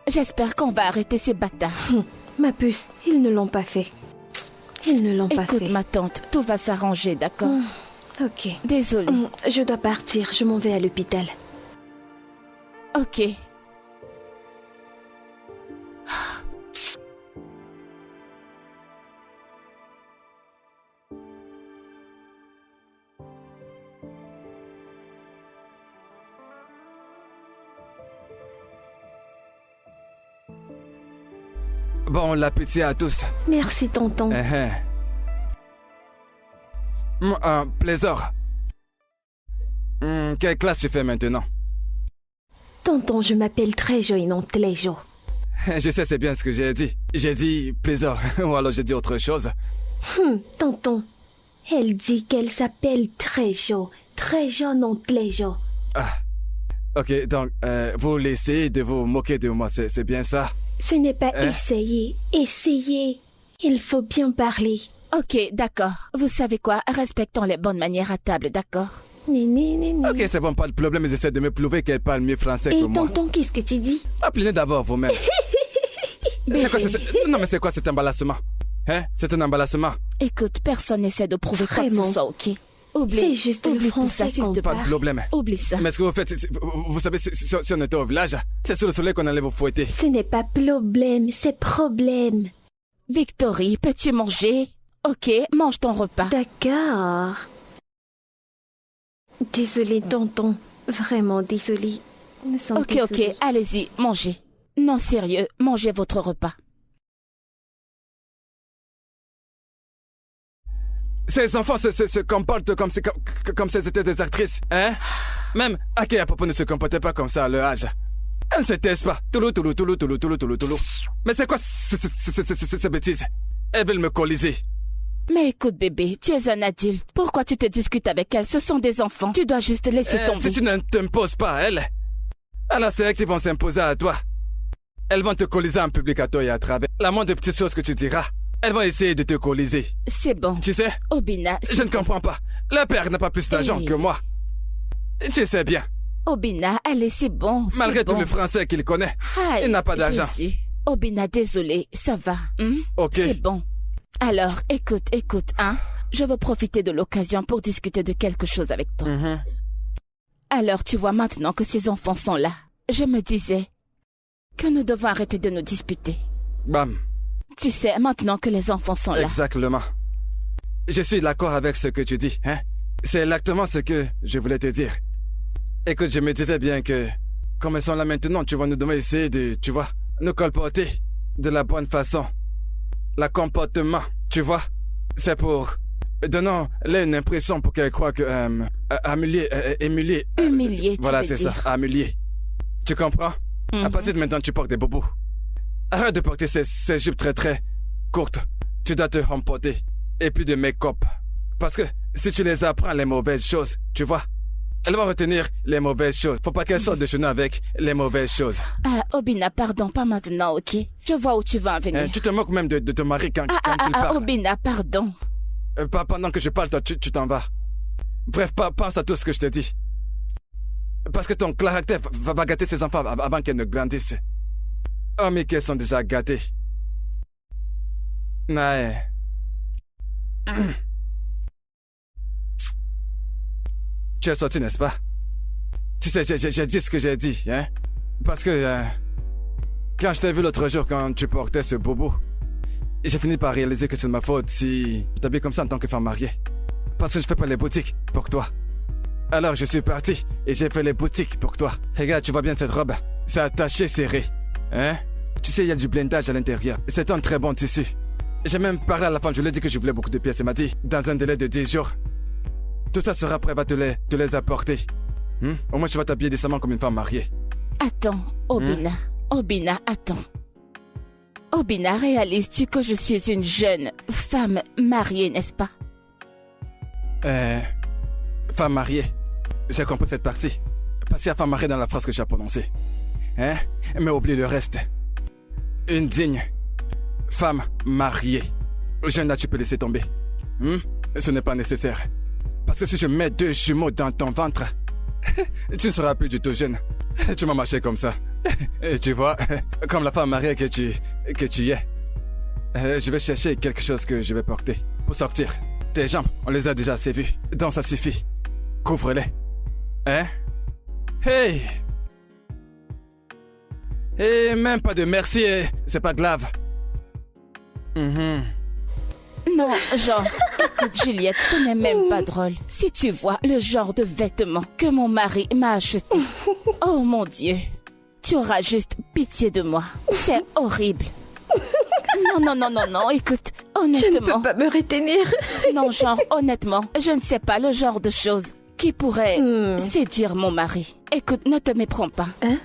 J'espère qu'on va arrêter ces bâtards. Ma puce, ils ne l'ont pas fait. Ils ne l'ont pas Écoute, fait. ma tante, tout va s'arranger, d'accord? Ok. Désolée. Je dois partir, je m'en vais à l'hôpital. Ok. Bon appétit à tous. Merci, tonton. Plaisir. Quelle classe tu fais maintenant? Tonton, je m'appelle Trejo et non Tlejo. Je sais, c'est bien ce que j'ai dit. J'ai dit plaisir, ou alors j'ai dit autre chose. Tonton, elle dit qu'elle s'appelle Trejo. Trejo non Tlejo. Ok, donc, vous laissez de vous moquer de moi, c'est bien ça? Ce n'est pas essayer. Essayez. Il faut bien parler. Ok, d'accord. Vous savez quoi? Respectons les bonnes manières à table, d'accord? Néné. Ok, c'est bon, pas de problème, ils essaient de me prouver qu'elle parle mieux français Et que moi. tonton, qu'est-ce que tu dis? Appelez d'abord vous-même. C'est quoi, non mais c'est quoi cet emballissement? Hein? C'est un emballissement. Écoute, personne n'essaie de prouver quoi que Vraiment. ce soit, ok? Oublie. C'est juste le oublie tout ça, français s'il qu'on te Pas plaît. de problème. Oublie ça. Mais ce que vous faites, vous savez, si on était au village, c'est sous le soleil qu'on allait vous fouetter. Ce n'est pas problème, c'est problème. Victory, peux-tu manger? Ok, mange ton repas. D'accord. Désolée, tonton. Vraiment désolée. Nous sommes Ok, désolés. allez-y, mangez. Non, sérieux, mangez votre repas. Ces enfants se comportent comme si c'était des actrices, hein? Même Ake Apopo ne se comportait pas comme ça à leur âge. Elle ne se taise pas. Toulou, toulou, toulou, toulou, toulou, toulou, toulou. Mais c'est quoi ces bêtises? Elles veulent me coaliser. Mais écoute, bébé, tu es un adulte. Pourquoi tu te discutes avec elles? Ce sont des enfants. Tu dois juste laisser tomber. Si tu ne t'imposes pas à elles, alors c'est elles qui vont s'imposer à toi. Elles vont te coaliser en public à toi et à travers. La moindre petite chose que tu diras, elles vont essayer de te coaliser. C'est bon. Tu sais? Obina, Je ne comprends pas. Le père n'a pas plus d'argent que moi. Tu sais bien. Obina, allez, c'est bon. Malgré bon. tout le français qu'il connaît, Aïe, il n'a pas d'argent. Jésus. Obina, désolé, ça va. Ok. C'est bon. Alors, écoute, hein. Je veux profiter de l'occasion pour discuter de quelque chose avec toi. Alors, tu vois maintenant que ces enfants sont là. Je me disais que nous devons arrêter de nous disputer. Bam. Tu sais, maintenant que les enfants sont là. Exactement. Je suis d'accord avec ce que tu dis, hein. C'est exactement ce que je voulais te dire. Écoute, je me disais bien que, comme elles sont là maintenant, tu vas nous devons essayer de, tu vois, nous colporter de la bonne façon. Le comportement, tu vois, c'est pour... Donnons-les une impression pour qu'elles croient que... Humilier, voilà, tu veux c'est ça, dire. humilier. Tu comprends? À partir de maintenant, tu portes des bobos. Arrête de porter ces jupes très très courtes. Tu dois te remporter. Et puis de make-up. Parce que si tu les apprends les mauvaises choses, tu vois, elles vont retenir les mauvaises choses. Faut pas qu'elles sortent de chez nous avec les mauvaises choses. Ah, Obina, pardon, pas maintenant, ok? Je vois où tu veux en venir. Tu te moques même de ton mari quand il parle. Obina, pardon. Pas pendant que je parle, toi, tu t'en vas. Bref, pense à tout ce que je te dis. Parce que ton caractère va gâter ses enfants avant qu'elles ne grandissent. Oh, mais qu'elles sont déjà gâtées. Ouais. Tu es sorti, n'est-ce pas? Tu sais, j'ai dit ce que j'ai dit, hein? Parce que quand je t'ai vu l'autre jour, quand tu portais ce bobo, j'ai fini par réaliser que c'est de ma faute si je t'habille comme ça en tant que femme mariée. Parce que je fais pas les boutiques pour toi. Alors je suis parti et j'ai fait les boutiques pour toi. Regarde, tu vois bien cette robe? C'est attaché serré. Hein? Tu sais, il y a du blindage à l'intérieur. C'est un très bon tissu. J'ai même parlé à la femme, je lui ai dit que je voulais beaucoup de pièces. Elle m'a dit, dans un délai de 10 jours, tout ça sera prêt, va te les apporter. Au moins tu vas t'habiller décemment comme une femme mariée. Attends, Obina. Obina, attends. Obina, réalises-tu que je suis une jeune femme mariée, n'est-ce pas? Femme mariée. J'ai compris cette partie. Parce qu'il y a femme mariée dans la phrase que j'ai prononcée. Hein? Mais oublie le reste. Une digne femme mariée. Jeune là, tu peux laisser tomber. Ce n'est pas nécessaire. Parce que si je mets 2 jumeaux dans ton ventre, tu ne seras plus du tout jeune. Tu m'as marché comme ça. Et tu vois, comme la femme mariée que tu es. Je vais chercher quelque chose que je vais porter pour sortir. Tes jambes, on les a déjà assez vues. Donc ça suffit. Couvre-les. Hein? Hey! Et même pas de merci, c'est pas grave. Non, genre, écoute Juliette, ce n'est même pas drôle. Si tu vois le genre de vêtements que mon mari m'a acheté, oh mon Dieu, tu auras juste pitié de moi. C'est horrible. Non, écoute, honnêtement... Je ne peux pas me retenir. Non, genre, honnêtement, je ne sais pas le genre de choses qui pourrait séduire mon mari. Écoute, ne te méprends pas. Hein?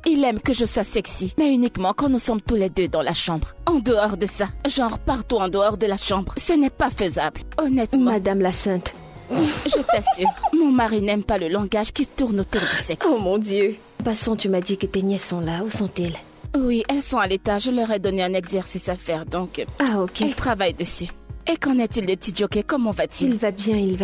Il aime que je sois sexy, mais uniquement quand nous sommes tous les deux dans la chambre. En dehors de ça, genre partout en dehors de la chambre, ce n'est pas faisable, honnêtement. Madame la Sainte. Je t'assure, mon mari n'aime pas le langage qui tourne autour du sexe. Oh mon Dieu. Passons, tu m'as dit que tes nièces sont là. Où sont-elles? Oui, elles sont à l'état. Je leur ai donné un exercice à faire, donc... Ah, ok. Elles travaillent dessus. Et qu'en est-il de petit jockey? Comment va-t-il? Il va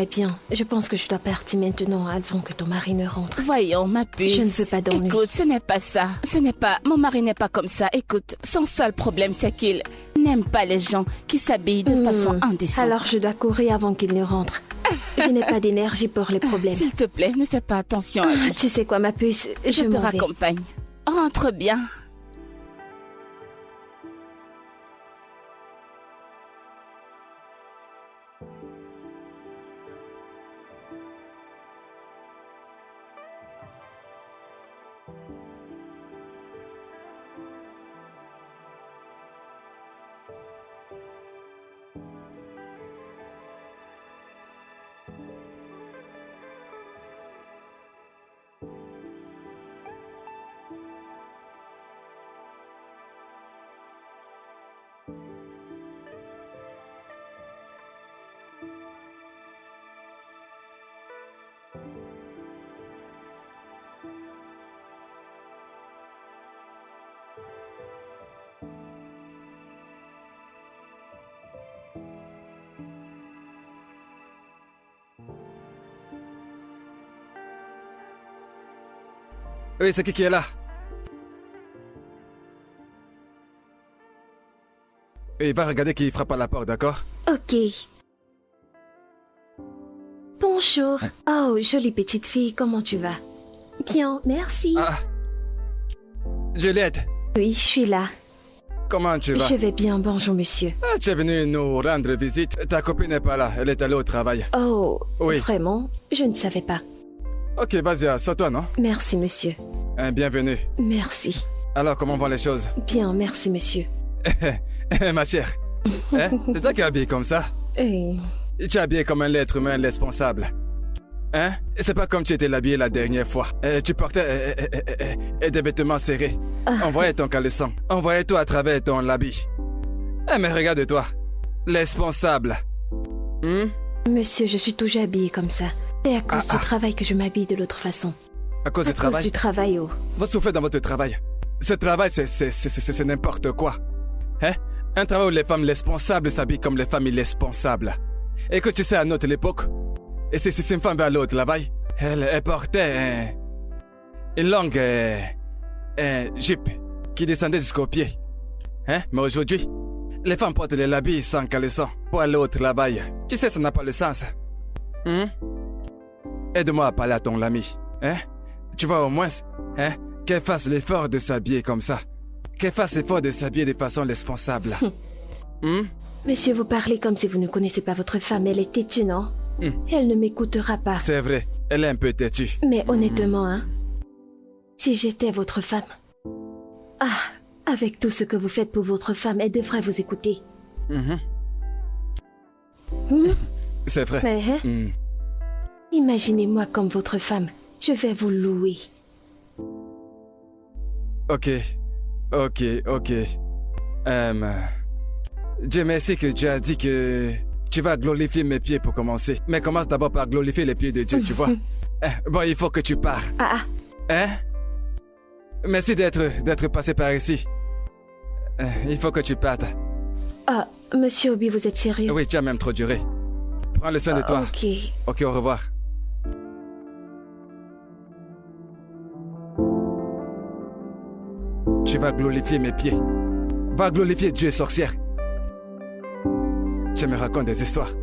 bien. Je pense que je dois partir maintenant avant que ton mari ne rentre. Voyons, ma puce. Je ne veux pas d'ennui. Écoute, ce n'est pas ça. Ce n'est pas... Mon mari n'est pas comme ça. Écoute, son seul problème, c'est qu'il n'aime pas les gens qui s'habillent de façon indécente. Alors je dois courir avant qu'il ne rentre. Je n'ai pas d'énergie pour les problèmes. S'il te plaît, ne fais pas attention à lui. Tu sais quoi, ma puce? Je te m'en vais. raccompagne. Rentre bien. Oui, c'est qui est là? Il va regarder qui frappe à la porte, d'accord? Ok. Bonjour. Oh, jolie petite fille, comment tu vas? Bien, merci. Ah. Juliette, Oui, je suis là. comment tu vas? Je vais bien, bonjour monsieur. Ah, tu es venue nous rendre visite. Ta copine n'est pas là, elle est allée au travail. Oh, Oui. vraiment? Je ne savais pas. Ok, vas-y, assois-toi, non? Merci monsieur. Bienvenue. Merci. Alors, comment vont les choses? Bien, merci monsieur. Ma chère, hein? C'est toi qui es habillée comme ça? Euh, Tu es habillée comme un être humain responsable. Hein? C'est pas comme tu étais habillée la dernière fois. Tu portais des vêtements serrés. On voyait ton caleçon. On voyait tout à travers ton habit. Mais regarde-toi. Responsable. Monsieur, je suis toujours habillée comme ça. C'est à cause du travail que je m'habille de l'autre façon. À cause À du travail? cause du travail, oh. Vous souffrez dans votre travail. Ce travail, c'est n'importe quoi. Hein? Un travail où les femmes responsables s'habillent comme les femmes irresponsables. Et que tu sais, à notre époque, et si une femme va aller au travail, elle portait une longue jupe qui descendait jusqu'aux pieds. Hein? Mais aujourd'hui, les femmes portent les habits sans caleçon pour aller au travail. Tu sais, ça n'a pas le sens. Aide-moi à parler à ton ami. Hein? Tu vois au moins, hein, qu'elle fasse l'effort de s'habiller comme ça. Qu'elle fasse l'effort de s'habiller de façon responsable. Monsieur, vous parlez comme si vous ne connaissez pas votre femme. Elle est têtue, non? Elle ne m'écoutera pas. C'est vrai, elle est un peu têtue. Mais honnêtement, hein, si j'étais votre femme... Ah, avec tout ce que vous faites pour votre femme, elle devrait vous écouter. C'est vrai. Mais, hein, imaginez-moi comme votre femme. Je vais vous louer. Ok. Dieu merci que tu as dit que tu vas glorifier mes pieds pour commencer. Mais commence d'abord par glorifier les pieds de Dieu, tu vois. Bon, il faut que tu pars. Hein? Merci d'être passé par ici. Il faut que tu partes. Ah, monsieur Obi, vous êtes sérieux? Oui, tu as même trop duré. Prends le soin de toi. Ok. Ok, au revoir. Tu vas glorifier mes pieds. Va glorifier Dieu, sorcière. Tu me racontes des histoires.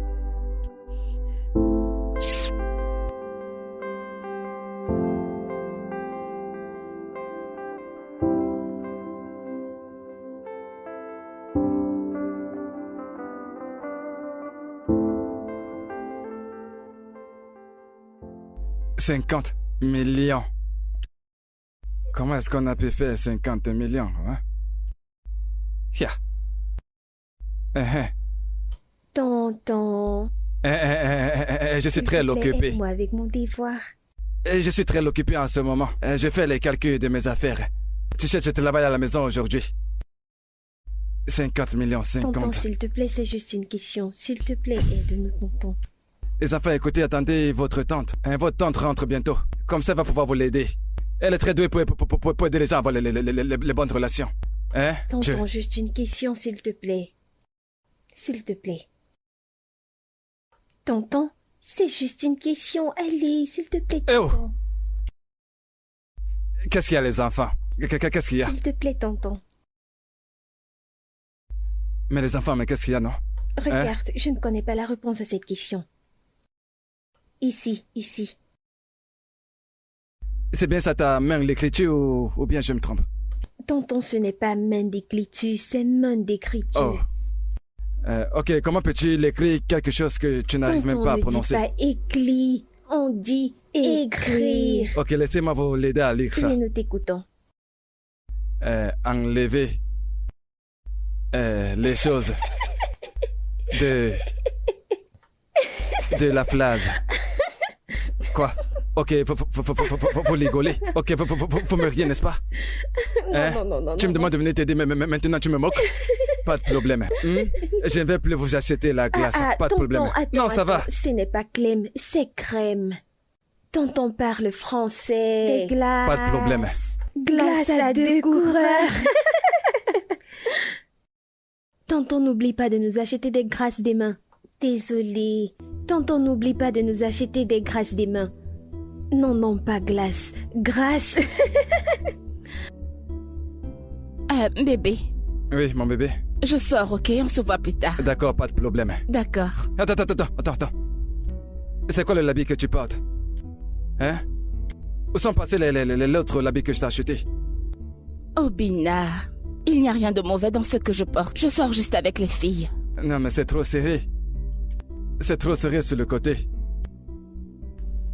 « 50 millions. Comment est-ce qu'on a pu faire 50 millions, hein? Yeah. Tonton. Je suis très occupé. Aide-moi avec mon devoir. Je suis très occupé en ce moment. Je fais les calculs de mes affaires. Tu sais, je travaille à la maison aujourd'hui. 50 millions, 50. Tonton, s'il te plaît, c'est juste une question. S'il te plaît, aide-nous, tonton. Les enfants, écoutez, attendez votre tante. Votre tante rentre bientôt. Comme ça, elle va pouvoir vous l'aider. Elle est très douée pour aider les gens à avoir les bonnes relations. Hein? Tonton, juste une question, s'il te plaît. S'il te plaît. Tonton, c'est juste une question. Allez, s'il te plaît, Eh oh! tonton. Qu'est-ce qu'il y a, les enfants? Qu'est-ce qu'il y a? S'il te plaît, tonton. Mais les enfants, mais qu'est-ce qu'il y a, non? Regarde, je ne connais pas la réponse à cette question. Ici. C'est bien ça ta main d'écriture ou bien je me trompe? Tonton, ce n'est pas main d'écriture, c'est main d'écriture. Oh. Ok, comment peux-tu l'écrire quelque chose que tu n'arrives même pas à prononcer? On ne dit pas écrit, on dit écrire. Ok, laissez-moi vous l'aider à lire ça. Mais nous t'écoutons. Enlever les choses de la phrase. Quoi? Ok, faut rigoler. Ok, faut me rire, n'est-ce pas? Non. Tu me demandes de venir t'aider, mais maintenant tu me moques? Pas de problème. Je ne vais plus vous acheter la glace. Pas de problème. Non, ça va. Ce n'est pas Clem, c'est crème. Tonton parle français. Des glaces. Pas de problème. Glace à deux coureurs. Tonton, n'oublie pas de nous acheter des grâces des mains. Désolé. Tonton, n'oublie pas de nous acheter des grâces des mains. Non, non, pas glace. Grâce. Bébé, Oui, mon bébé. je sors, ok? On se voit plus tard. D'accord, pas de problème. D'accord. Attends. C'est quoi le habit que tu portes? Hein? Où sont passés l'autre habit que je t'ai acheté? Obina, il n'y a rien de mauvais dans ce que je porte. Je sors juste avec les filles. Non, mais c'est trop serré. C'est trop serré sur le côté.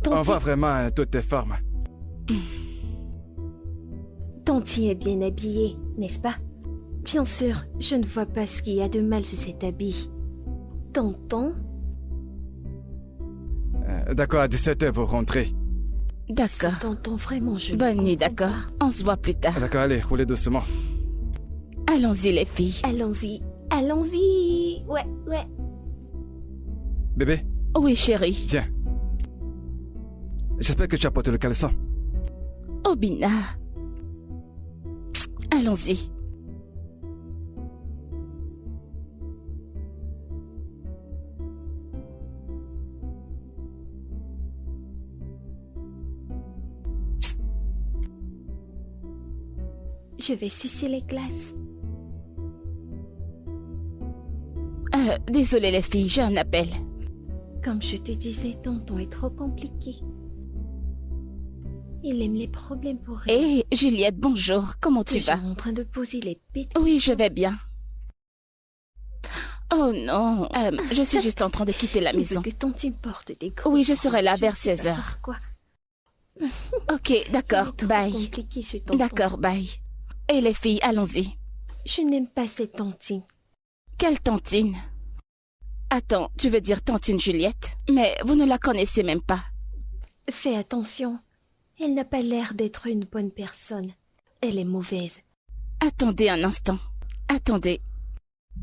On voit vraiment toutes tes formes. Tanti est bien habillée, n'est-ce pas? Bien sûr, je ne vois pas ce qu'il y a de mal sur cet habit. Tonton? D'accord, à 17h, vous rentrez. D'accord. C'est tonton vraiment joli. Bonne nuit, d'accord? On se voit plus tard. D'accord, allez, roulez doucement. Allons-y, les filles. Allons-y. Allons-y. Ouais. Bébé, Oui, chérie. tiens. J'espère que tu as porté le caleçon. Obina. Allons-y. Je vais sucer les glaces. Désolée, les filles, j'ai un appel. Comme je te disais, tonton est trop compliqué. Il aime les problèmes pour rien. Hé, Juliette, bonjour. Comment tu Toujours vas? en train de poser les bêtes. Oui, je vais bien. Oh non, je suis juste en train de quitter la Il veut maison. que Tantine porte des gros Oui, je serai là robes, vers je sais 16 pas heures. pourquoi. Ok, d'accord, Il est trop bye. compliqué, ce tonton. D'accord, bye. Et les filles, allons-y. Je n'aime pas cette Tantine. Quelle tantine? Attends, tu veux dire tantine Juliette? Mais vous ne la connaissez même pas. Fais attention. Elle n'a pas l'air d'être une bonne personne. Elle est mauvaise. Attendez un instant. Attendez.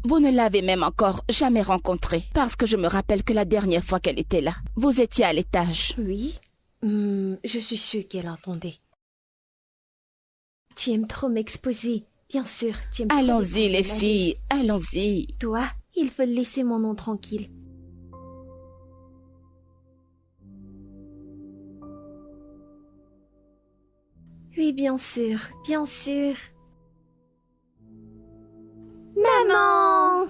Vous ne l'avez même encore jamais rencontrée, parce que je me rappelle que la dernière fois qu'elle était là, vous étiez à l'étage. Oui. Je suis sûre qu'elle entendait. Tu aimes trop m'exposer. Bien sûr, tu aimes trop Allons-y, les me prendre filles, allons-y. Toi, ils veulent laisser mon nom tranquille. Oui, bien sûr, bien sûr. Maman!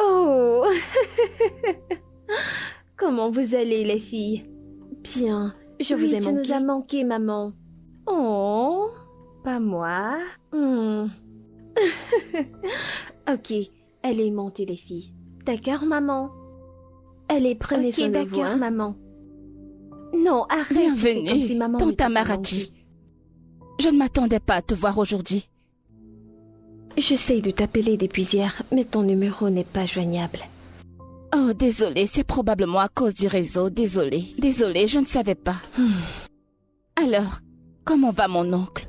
Oh! Comment vous allez, les filles? Bien, je vous ai manqué. Tu nous as manqué, maman. Oh, pas moi. Ok, allez monter, les filles. D'accord, maman? Allez, prenez soin de vous, hein, maman. Non, arrête. C'est comme Bienvenue, si maman Tante m'était Amarachi. manquée. Je ne m'attendais pas à te voir aujourd'hui. J'essaye de t'appeler depuis hier, mais ton numéro n'est pas joignable. Oh, désolé, c'est probablement à cause du réseau, désolé. Désolé, je ne savais pas. Alors, comment va mon oncle?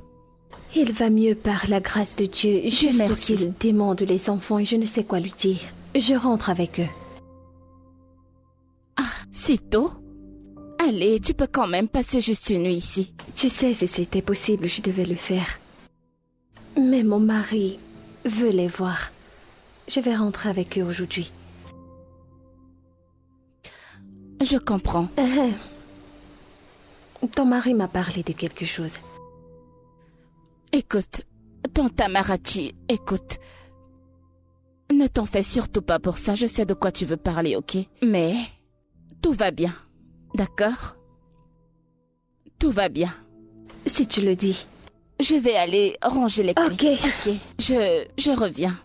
Il va mieux par la grâce de Dieu, juste merci. qu'il démande les enfants et je ne sais quoi lui dire. Je rentre avec eux. Ah, si tôt? Allez, tu peux quand même passer juste une nuit ici. Tu sais, si c'était possible, je devais le faire. Mais mon mari veut les voir. Je vais rentrer avec eux aujourd'hui. Je comprends. Ton mari m'a parlé de quelque chose. Écoute, Tante Amarachi, écoute. Ne t'en fais surtout pas pour ça, je sais de quoi tu veux parler, ok? Mais tout va bien, d'accord? Tout va bien. Si tu le dis. Je vais aller ranger les clés. Ok. Je reviens.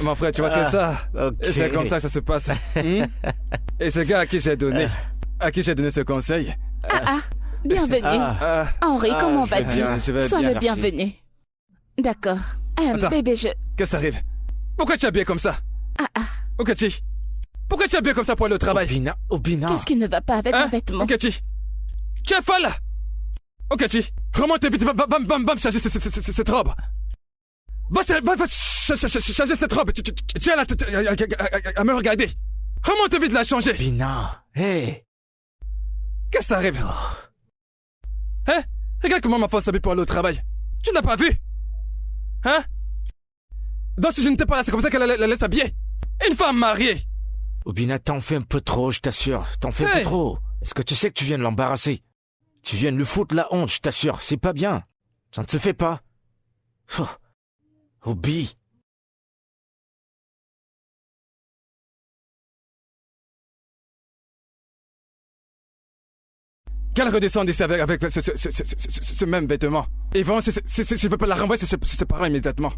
Mon frère, tu vois, c'est ça. ok. C'est comme ça que ça se passe. Et ce gars à qui j'ai donné ce conseil. Bienvenue. Henri, comment vas-tu? je vais Sois bien, le merci. bienvenu. D'accord. Attends. Bébé, Qu'est-ce qui t'arrive? Pourquoi tu es habillé comme ça? Okachi, pourquoi tu es habillé comme ça pour aller au travail? Obina. Qu'est-ce qui ne va pas avec mes vêtements? Okachi, tu es folle! Okachi, remonte vite, va me changer cette robe. Va changer cette robe. Tu es là à me regarder. Remonte vite la changer. Obina, hey. Qu'est-ce qui t'arrive? Hein? Regarde comment ma femme s'habille pour aller au travail. Tu ne l'as pas vu? Hein? Donc si je n'étais pas là, c'est comme ça qu'elle allait s'habiller. Une femme mariée. Obina, t'en fais un peu trop, je t'assure. T'en fais un peu trop. Est-ce que tu sais que tu viens de l'embarrasser? Tu viens de lui foutre la honte, je t'assure. C'est pas bien. Ça ne se fait pas. Oh. Obi. Qu'elle redescende ici avec ce même vêtement. Yvon, si je veux pas la renvoyer, c'est pareil immédiatement.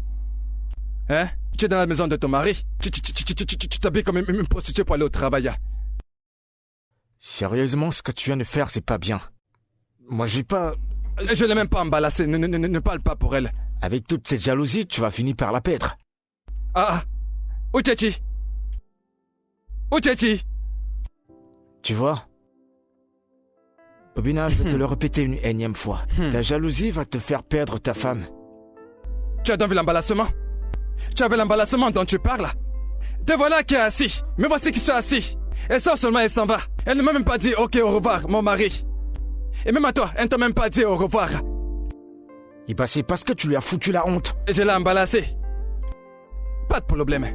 Hein? Tu es dans la maison de ton mari. Tu t'habilles comme une prostituée pour aller au travail. Sérieusement, ce que tu viens de faire, c'est pas bien. Moi, j'ai pas... Je l'ai même pas emballassée. Ne parle pas pour elle. Avec toute cette jalousie, tu vas finir par la perdre. Ah! Uchechi! Uchechi! Tu vois? Obina, je vais te le répéter une énième fois. Ta jalousie va te faire perdre ta femme. Tu as donc vu l'emballassement? Tu avais l'emballassement dont tu parles? Te voilà qui est assis. Me voici qui suis assis. Elle sort seulement, elle s'en va. Elle ne m'a même pas dit ok au revoir, mon mari. Et même à toi, elle ne t'a même pas dit au revoir. Et bah c'est parce que tu lui as foutu la honte. Je l'ai emballassée. Pas de problème.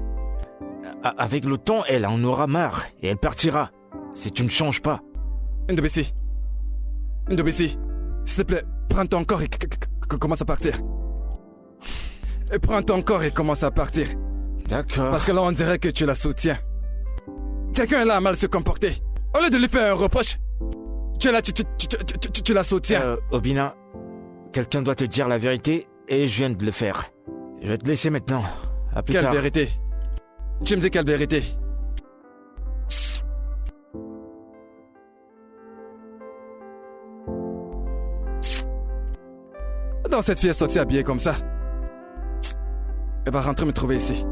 Avec le temps, elle en aura marre et elle partira. Si tu ne changes pas. Ndobisi, s'il te plaît, prends ton corps et commence à partir. Prends ton corps et commence à partir. D'accord. Parce que là, on dirait que tu la soutiens. Quelqu'un est là à mal se comporter. Au lieu de lui faire un reproche, tu es là, tu la soutiens. Obina, quelqu'un doit te dire la vérité et je viens de le faire. Je vais te laisser maintenant. À plus tard. Quelle vérité? Tu me dis quelle vérité? Donc cette fille est sortie habillée comme ça. Elle va rentrer me trouver ici.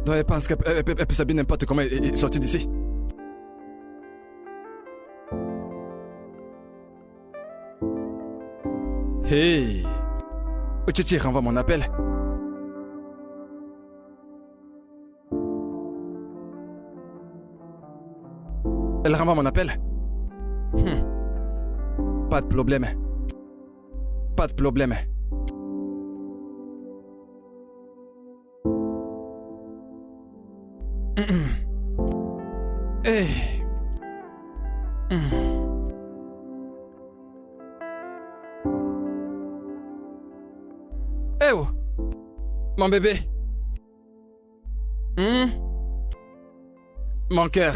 Donc elle pense qu'elle peut s'habiller n'importe comment et sortir d'ici. Hey! Uchechi renvoie mon appel. Elle renvoie mon appel. Pas de problème. Pas de problème. Hey. Eh oh, mon bébé. Mon cœur.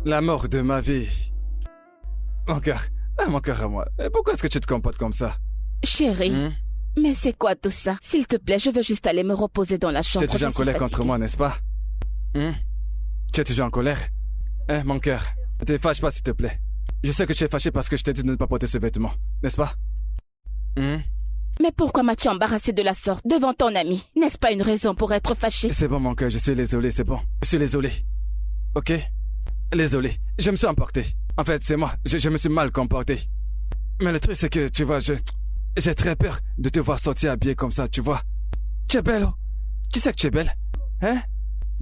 L'amour de ma vie. Mon cœur. Ah, mon cœur à moi. Pourquoi est-ce que tu te comportes comme ça? Chérie, mais c'est quoi tout ça? S'il te plaît, je veux juste aller me reposer dans la chambre. Tu es toujours en colère contre moi, n'est-ce pas? Tu es toujours en colère? Hein, mon cœur? Ne te fâche pas, s'il te plaît. Je sais que tu es fâché parce que je t'ai dit de ne pas porter ce vêtement, n'est-ce pas? Mais pourquoi m'as-tu embarrassé de la sorte devant ton ami? N'est-ce pas une raison pour être fâché? C'est bon, mon cœur, je suis désolé, c'est bon. Je suis désolé. Ok? Désolé. Je me suis emporté. En fait, c'est moi. Je me suis mal comporté. Mais le truc, c'est que, tu vois, j'ai très peur de te voir sortir habillée comme ça, tu vois. Tu es belle, oh. Tu sais que tu es belle? Hein?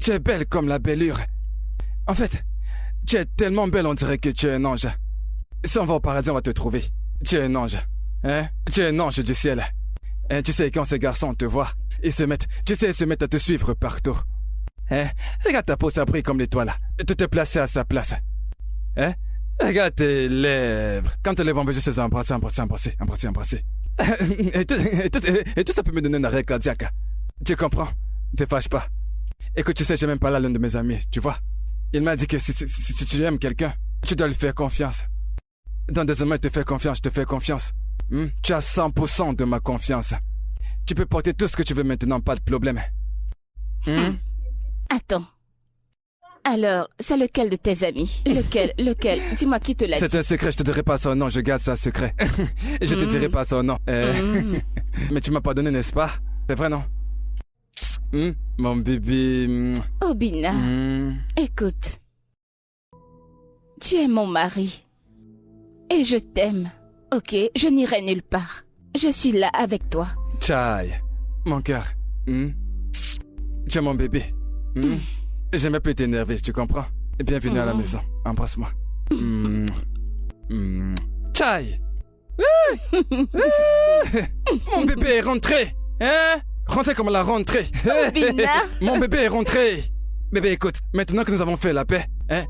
Tu es belle comme la bellure. En fait, tu es tellement belle, on dirait que tu es un ange. Si on va au paradis, on va te trouver. Tu es un ange. Hein? Tu es un ange du ciel. Hein? Tu sais, quand ces garçons te voient, ils se mettent à te suivre partout. Hein? Regarde ta peau, ça brille comme l'étoile. Tout est placé à sa place. Hein? Regarde tes lèvres. Quand tes lèvres, on veut juste les embrasser. Et tout ça peut me donner un arrêt cardiaque. Tu comprends? Ne te fâche pas. Écoute, tu sais, j'ai même pas là l'un de mes amis, tu vois. Il m'a dit que si tu aimes quelqu'un, tu dois lui faire confiance. Dans des hommes, je te fais confiance. Tu as 100% de ma confiance. Tu peux porter tout ce que tu veux maintenant, pas de problème. Attends. Alors, c'est lequel de tes amis? Lequel? Dis-moi qui te l'a dit. C'est un secret, je te dirai pas son nom, je garde ça secret. Je te dirai pas son nom. Mais tu m'as pardonné, n'est-ce pas? C'est vrai, non? Mon bébé. Obina, écoute. Tu es mon mari. Et je t'aime. Ok, je n'irai nulle part. Je suis là avec toi. Chai, mon cœur. Tu es mon bébé. J'aimais plus t'énerver, tu comprends? Bienvenue à la maison. Embrasse-moi. Chai! Mon bébé est rentré! Hein? Rentrez comme la rentrée. Obina. Mon bébé est rentré. Bébé, écoute, maintenant que nous avons fait la paix, hein,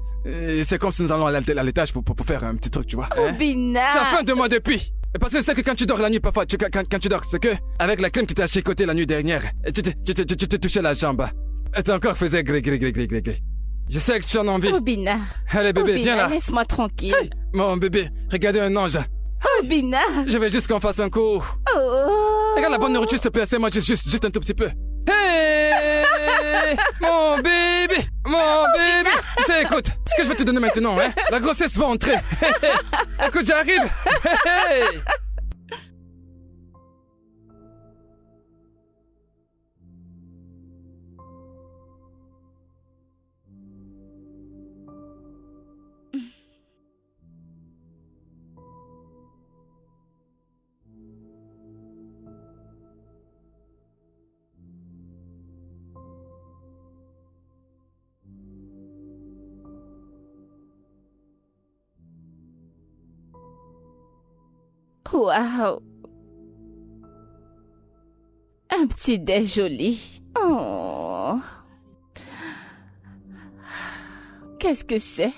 c'est comme si nous allons à l'étage pour faire un petit truc, tu vois. Hein? Obina. Tu as faim de moi depuis. Parce que c'est que quand tu dors la nuit, parfois, quand tu dors, c'est que, avec la crème qui t'a chicoté la nuit dernière, tu t'es touché la jambe. Et t'as encore faisait gré. Je sais que tu en as envie. Obina. Allez, bébé, Obina, viens là. laisse-moi tranquille. Hey, mon bébé, regardez un ange. Obina. Je veux juste qu'on fasse un coup. Oh. Regarde la bonne nourriture, s'il te plaît, c'est moi juste un tout petit peu. Hey, mon bébé. C'est, écoute, ce que je vais te donner maintenant, hein, la grossesse va entrer. Écoute, j'arrive. Hey. Waouh. Un petit dé joli. Oh. Qu'est-ce que c'est?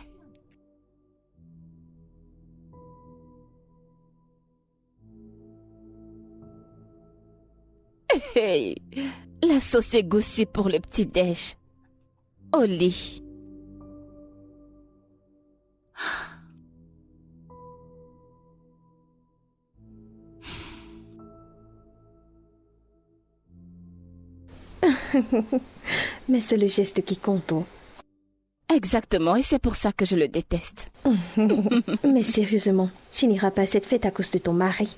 Hey. La sauce égoussie pour le petit déj. Au lit. Mais c'est le geste qui compte. Oh. Exactement, et c'est pour ça que je le déteste. Mais sérieusement, tu n'iras pas à cette fête à cause de ton mari.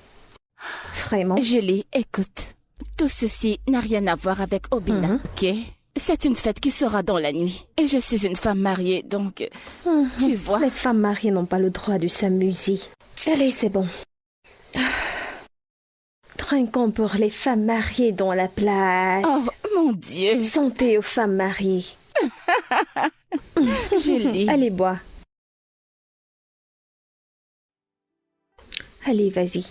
Vraiment? Julie, écoute. Tout ceci n'a rien à voir avec Obina, ok? C'est une fête qui sera dans la nuit. Et je suis une femme mariée, donc... Tu vois? Les femmes mariées n'ont pas le droit de s'amuser. Allez, c'est bon. Trinquons pour les femmes mariées dans la place. Oh, mon Dieu! Santé aux femmes mariées. Julie. Allez, bois. Allez, vas-y.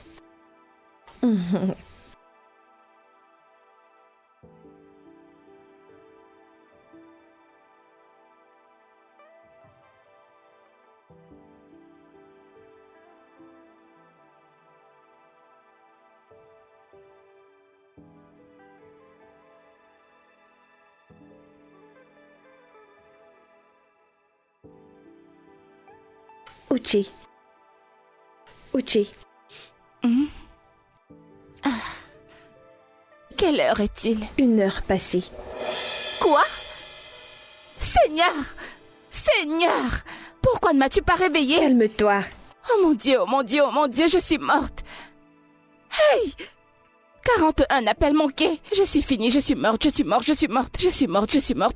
Uchi. Quelle heure est-il? 1 heure passée. Quoi? Seigneur! Seigneur! Pourquoi ne m'as-tu pas réveillée? Calme-toi. Oh mon Dieu, oh mon Dieu, oh mon Dieu, je suis morte! Hey! 41 appels manqués! Je suis finie, je suis morte,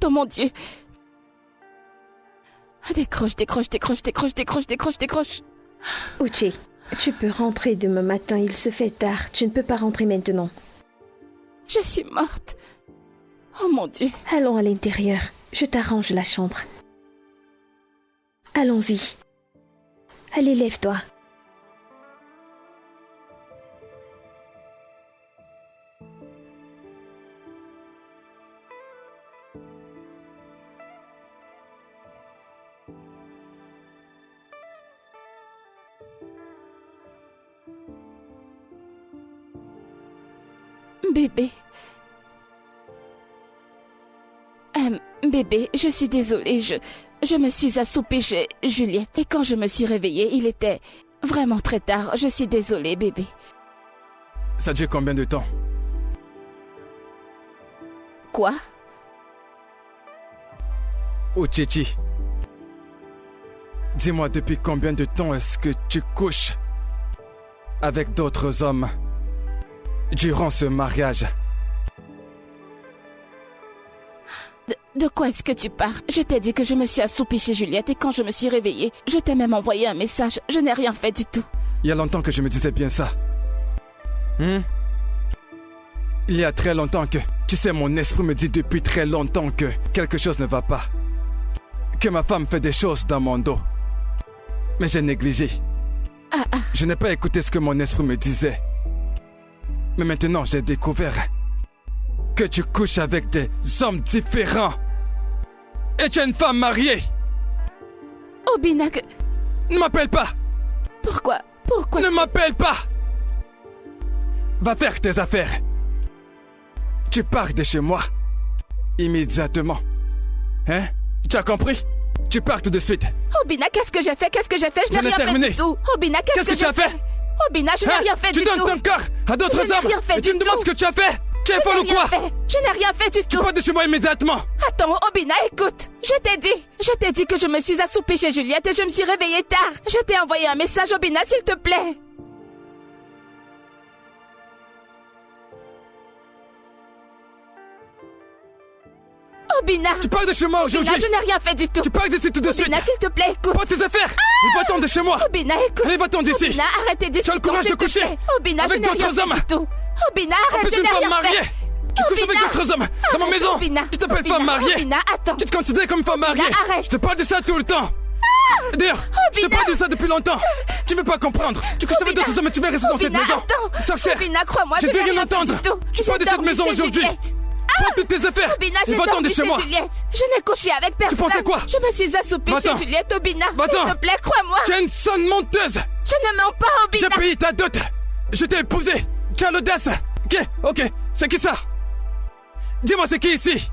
oh mon Dieu! Décroche. Uchi, tu peux rentrer demain matin, il se fait tard. Tu ne peux pas rentrer maintenant. Je suis morte. Oh mon Dieu. Allons à l'intérieur. Je t'arrange la chambre. Allons-y. Allez, lève-toi. Bébé, je suis désolée, je me suis assoupie chez Juliette et quand je me suis réveillée, il était vraiment très tard. Je suis désolée, bébé. Ça dure combien de temps? Quoi? Uchichi, dis-moi depuis combien de temps est-ce que tu couches avec d'autres hommes durant ce mariage? De quoi est-ce que tu parles? Je t'ai dit que je me suis assoupie chez Juliette et quand je me suis réveillée, je t'ai même envoyé un message. Je n'ai rien fait du tout. Il y a longtemps que je me disais bien ça. Il y a très longtemps que... Tu sais, mon esprit me dit depuis très longtemps que quelque chose ne va pas. Que ma femme fait des choses dans mon dos. Mais j'ai négligé. Je n'ai pas écouté ce que mon esprit me disait. Mais maintenant, j'ai découvert que tu couches avec des hommes différents. Et tu es une femme mariée. Obina, Ne m'appelle pas. pourquoi Ne m'appelle pas. Va faire tes affaires. Tu pars de chez moi. Immédiatement. Hein? Tu as compris? Tu pars tout de suite. Obina, qu'est-ce que j'ai fait? Je J'en n'ai ai rien fait terminé. du tout. Obina, qu'est-ce que tu as j'ai fait? Obina, je n'ai Hein? rien fait du Tu tout. donnes ton corps à d'autres Je n'ai hommes. rien fait Et tu du me demandes tout. ce que tu as fait? Tu es folle ou quoi? Je n'ai rien fait du Tu tout. pars de chez moi immédiatement. Attends, Obina, écoute. Je t'ai dit que je me suis assoupie chez Juliette et je me suis réveillée tard. Je t'ai envoyé un message, Obina, s'il te plaît. Obina. Tu pars de chez moi Obina, aujourd'hui. je n'ai rien fait du tout. Tu pars d'ici tout de suite. Obina, s'il te plaît, écoute. Prends tes affaires. Et va-t'en de chez moi. Obina, écoute. Allez, va-t'en d'ici. Obina, arrête tes Tu as le courage de coucher Obina, avec je n'ai rien d'autres fait hommes. du tout. Obina, En arrête, plus, je une n'ai femme rien mariée. fait. Tu couches avec Obina. d'autres hommes dans ma Arrête, maison. Obina. Tu t'appelles Obina, femme mariée. Obina, attends. Tu te considères comme femme mariée. arrête. Je te parle de ça tout le temps. D'ailleurs, je te Obina. parle de ça depuis longtemps. Tu veux pas comprendre. Tu couches avec Obina. d'autres hommes et tu vas rester dans cette Obina, maison. attends. Sorcière. Obina, crois-moi, Je je veux n'ai rien rien entendre. fait du tout. Tu J'ai pars de cette dormi maison chez aujourd'hui. Juliette. Prends toutes tes affaires Obina, et j'ai va-t'en de dormi chez chez moi. Juliette. Je n'ai couché avec personne. pensais quoi? Je me suis assoupie chez Va-t'en. Juliette, Obina. Va-t'en. S'il te plaît, crois-moi. Tu es une sonne menteuse. Je ne mens pas, J'ai Obina. payé ta dot. Je t'ai épousé. Tu as l'audace. Ok. C'est qui ça? Dis-moi, c'est qui ici?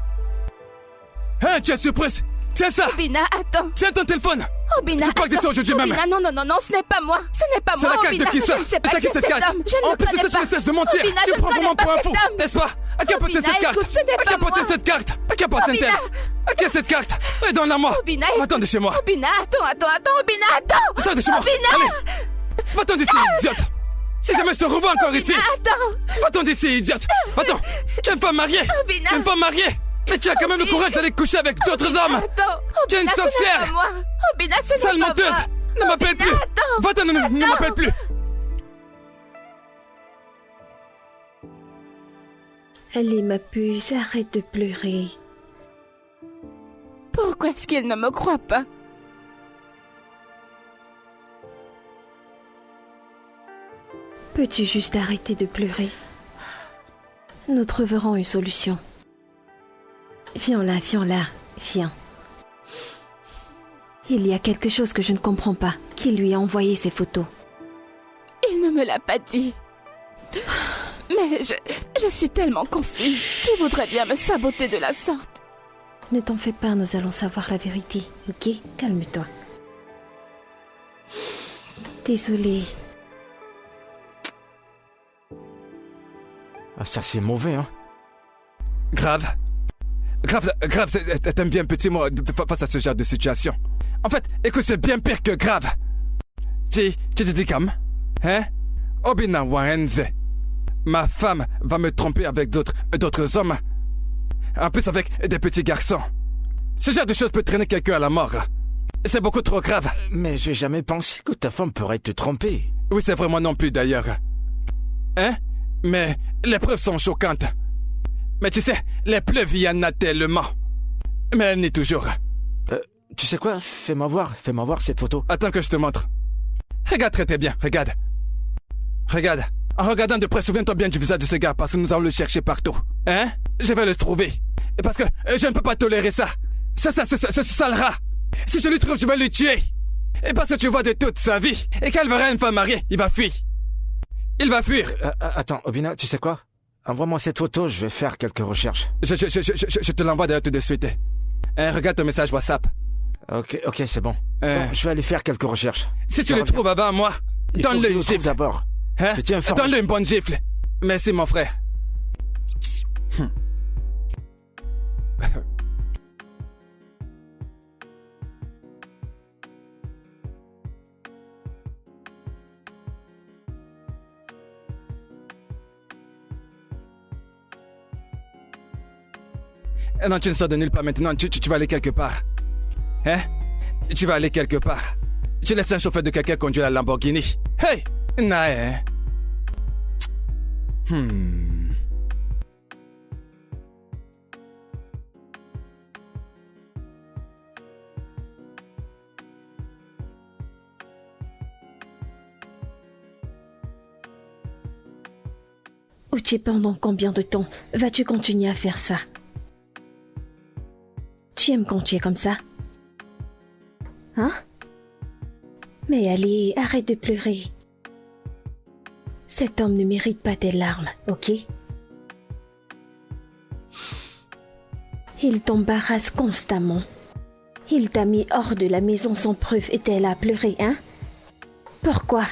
Hein, tu es surprise? C'est ça. Obina, attends. Tiens ton téléphone. Obina, Tu pars d'ici attends. aujourd'hui même. Obina, non, ce n'est pas moi. Ce n'est pas C'est moi, la carte Obina. de qui ça? Je ne sais pas T'as qui est cette cet carte. homme. Je ne En le plus de connais ça, tu pas. ne cesses de mentir. Obina, Tu je prends ne vraiment connais pour un pas fou, cet homme. n'est-ce pas? À qui appartient Obina, cette carte? écoute, ce n'est À qui pas appartient moi. cette carte? À qui appartient-elle? Obina. À qui est cette carte? Et donne-la moi. Obina, Va-t'en de chez moi. Obina, attends, Obina, attends. Sors de chez moi. Obina. Allez. Va-t'en d'ici, idiote. Si jamais je te revois encore ici. Obina, attends. Va-t'en d'ici, idiote. Va-t'en. Tu es une femme mariée. Obina. Tu es une femme mariée. Mais tu as quand même le courage d'aller coucher avec d'autres hommes. Attends. Tu es une Obina, ce n'est sorcière. pas moi. Obina, ce n'est Sale pas menteuse. moi. Ne m'appelle Obina, plus. attends. Va-t'en, ne m'appelle plus. Allez, ma puce, arrête de pleurer. Pourquoi est-ce qu'il ne me croit pas? Peux-tu juste arrêter de pleurer? Nous trouverons une solution. Viens là, viens. Il y a quelque chose que je ne comprends pas. Qui lui a envoyé ces photos? Il ne me l'a pas dit. Mais je suis tellement confuse. Qui voudrait bien me saboter de la sorte? Ne t'en fais pas, nous allons savoir la vérité, ok? Calme-toi. Désolée. Ah, ça, c'est mauvais, hein. Grave, t'aimes bien petit moi face à ce genre de situation. En fait, écoute, c'est bien pire que grave. Tu te dis comme, hein? Obina Warenze. Ma femme va me tromper avec d'autres hommes. En plus avec des petits garçons. Ce genre de choses peut traîner quelqu'un à la mort. C'est beaucoup trop grave. Mais j'ai jamais pensé que ta femme pourrait te tromper. Oui, c'est vraiment non plus d'ailleurs. Hein? Mais les preuves sont choquantes. Mais tu sais, les preuves, il y en a tellement. Mais elle nie toujours. Tu sais quoi? Fais-moi voir cette photo. Attends que je te montre. Regarde très bien, regarde. Regarde. En regardant de près, souviens-toi bien du visage de ce gars parce que nous allons le chercher partout. Hein? Je vais le trouver. Et parce que je ne peux pas tolérer ça. Ce sale rat. Si je le trouve, je vais le tuer. Et parce que tu vois de toute sa vie. Et qu'elle verra une femme mariée, il va fuir. Il va fuir. Attends, Obina, tu sais quoi? Envoie-moi cette photo, je vais faire quelques recherches. Je te l'envoie d'ailleurs tout de suite. Hein, regarde ton message WhatsApp. Ok, c'est bon. Bon, je vais aller faire quelques recherches. Si tu le trouves avant moi, donne-le une gifle gifle. d'abord. Hein? Je tiens informé. Donne-le une bonne gifle. Merci mon frère. Non, tu ne sors de nulle part maintenant, tu vas aller quelque part. Hein? Tu vas aller quelque part. Tu laisses un chauffeur de quelqu'un conduire la Lamborghini. Hey! Nae. Uche, pendant combien de temps vas-tu continuer à faire ça? Tu aimes quand tu es comme ça? Hein? Mais allez, arrête de pleurer. Cet homme ne mérite pas tes larmes, ok? Il t'embarrasse constamment. Il t'a mis hors de la maison sans preuve et t'es là à pleurer, hein? Pourquoi?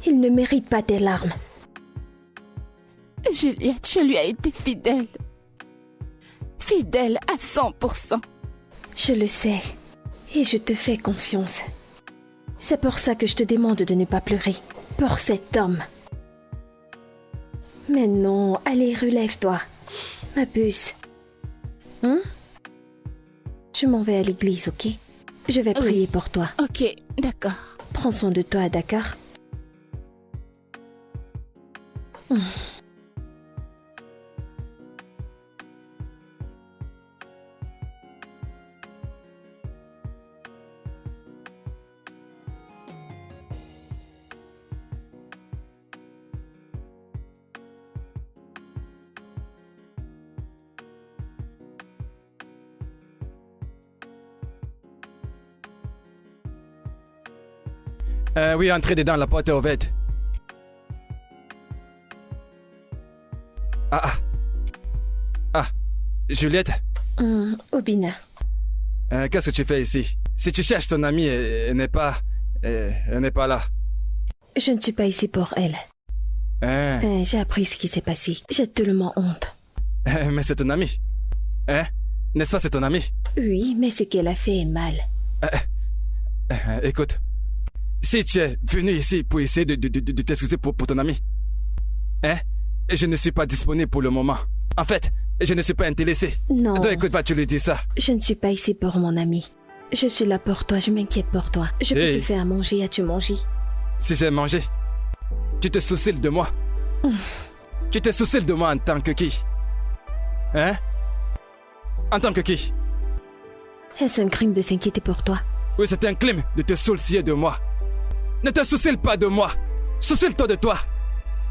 Il ne mérite pas tes larmes. Juliette, je lui ai été fidèle. Fidèle à 100%. Je le sais. Et je te fais confiance. C'est pour ça que je te demande de ne pas pleurer. Pour cet homme. Mais non, allez, relève-toi. Ma puce. Hein? Je m'en vais à l'église, ok? Je vais prier pour toi. Ok, d'accord. Prends soin de toi, d'accord? Oui, entrez dedans, la porte est ouverte. Juliette? Obina. Qu'est-ce que tu fais ici? Si tu cherches ton amie, elle n'est pas là. Je ne suis pas ici pour elle. J'ai appris ce qui s'est passé. J'ai tellement honte. Mais c'est ton amie. N'est-ce pas, c'est ton amie? Oui, mais ce qu'elle a fait est mal. Écoute, si tu es venu ici pour essayer de t'excuser pour ton ami, je ne suis pas disponible pour le moment. En fait, je ne suis pas intéressé. Non. Donc écoute, vas-tu lui dire ça? Je ne suis pas ici pour mon ami. Je suis là pour toi, je m'inquiète pour toi. Je peux te faire à manger, as-tu mangé? Si j'ai mangé, tu te soucies de moi? Tu te soucies de moi en tant que qui? En tant que qui? Est-ce un crime de s'inquiéter pour toi? Oui, c'est un crime de te soucier de moi. Ne te soucie pas de moi. Soucie-toi de toi.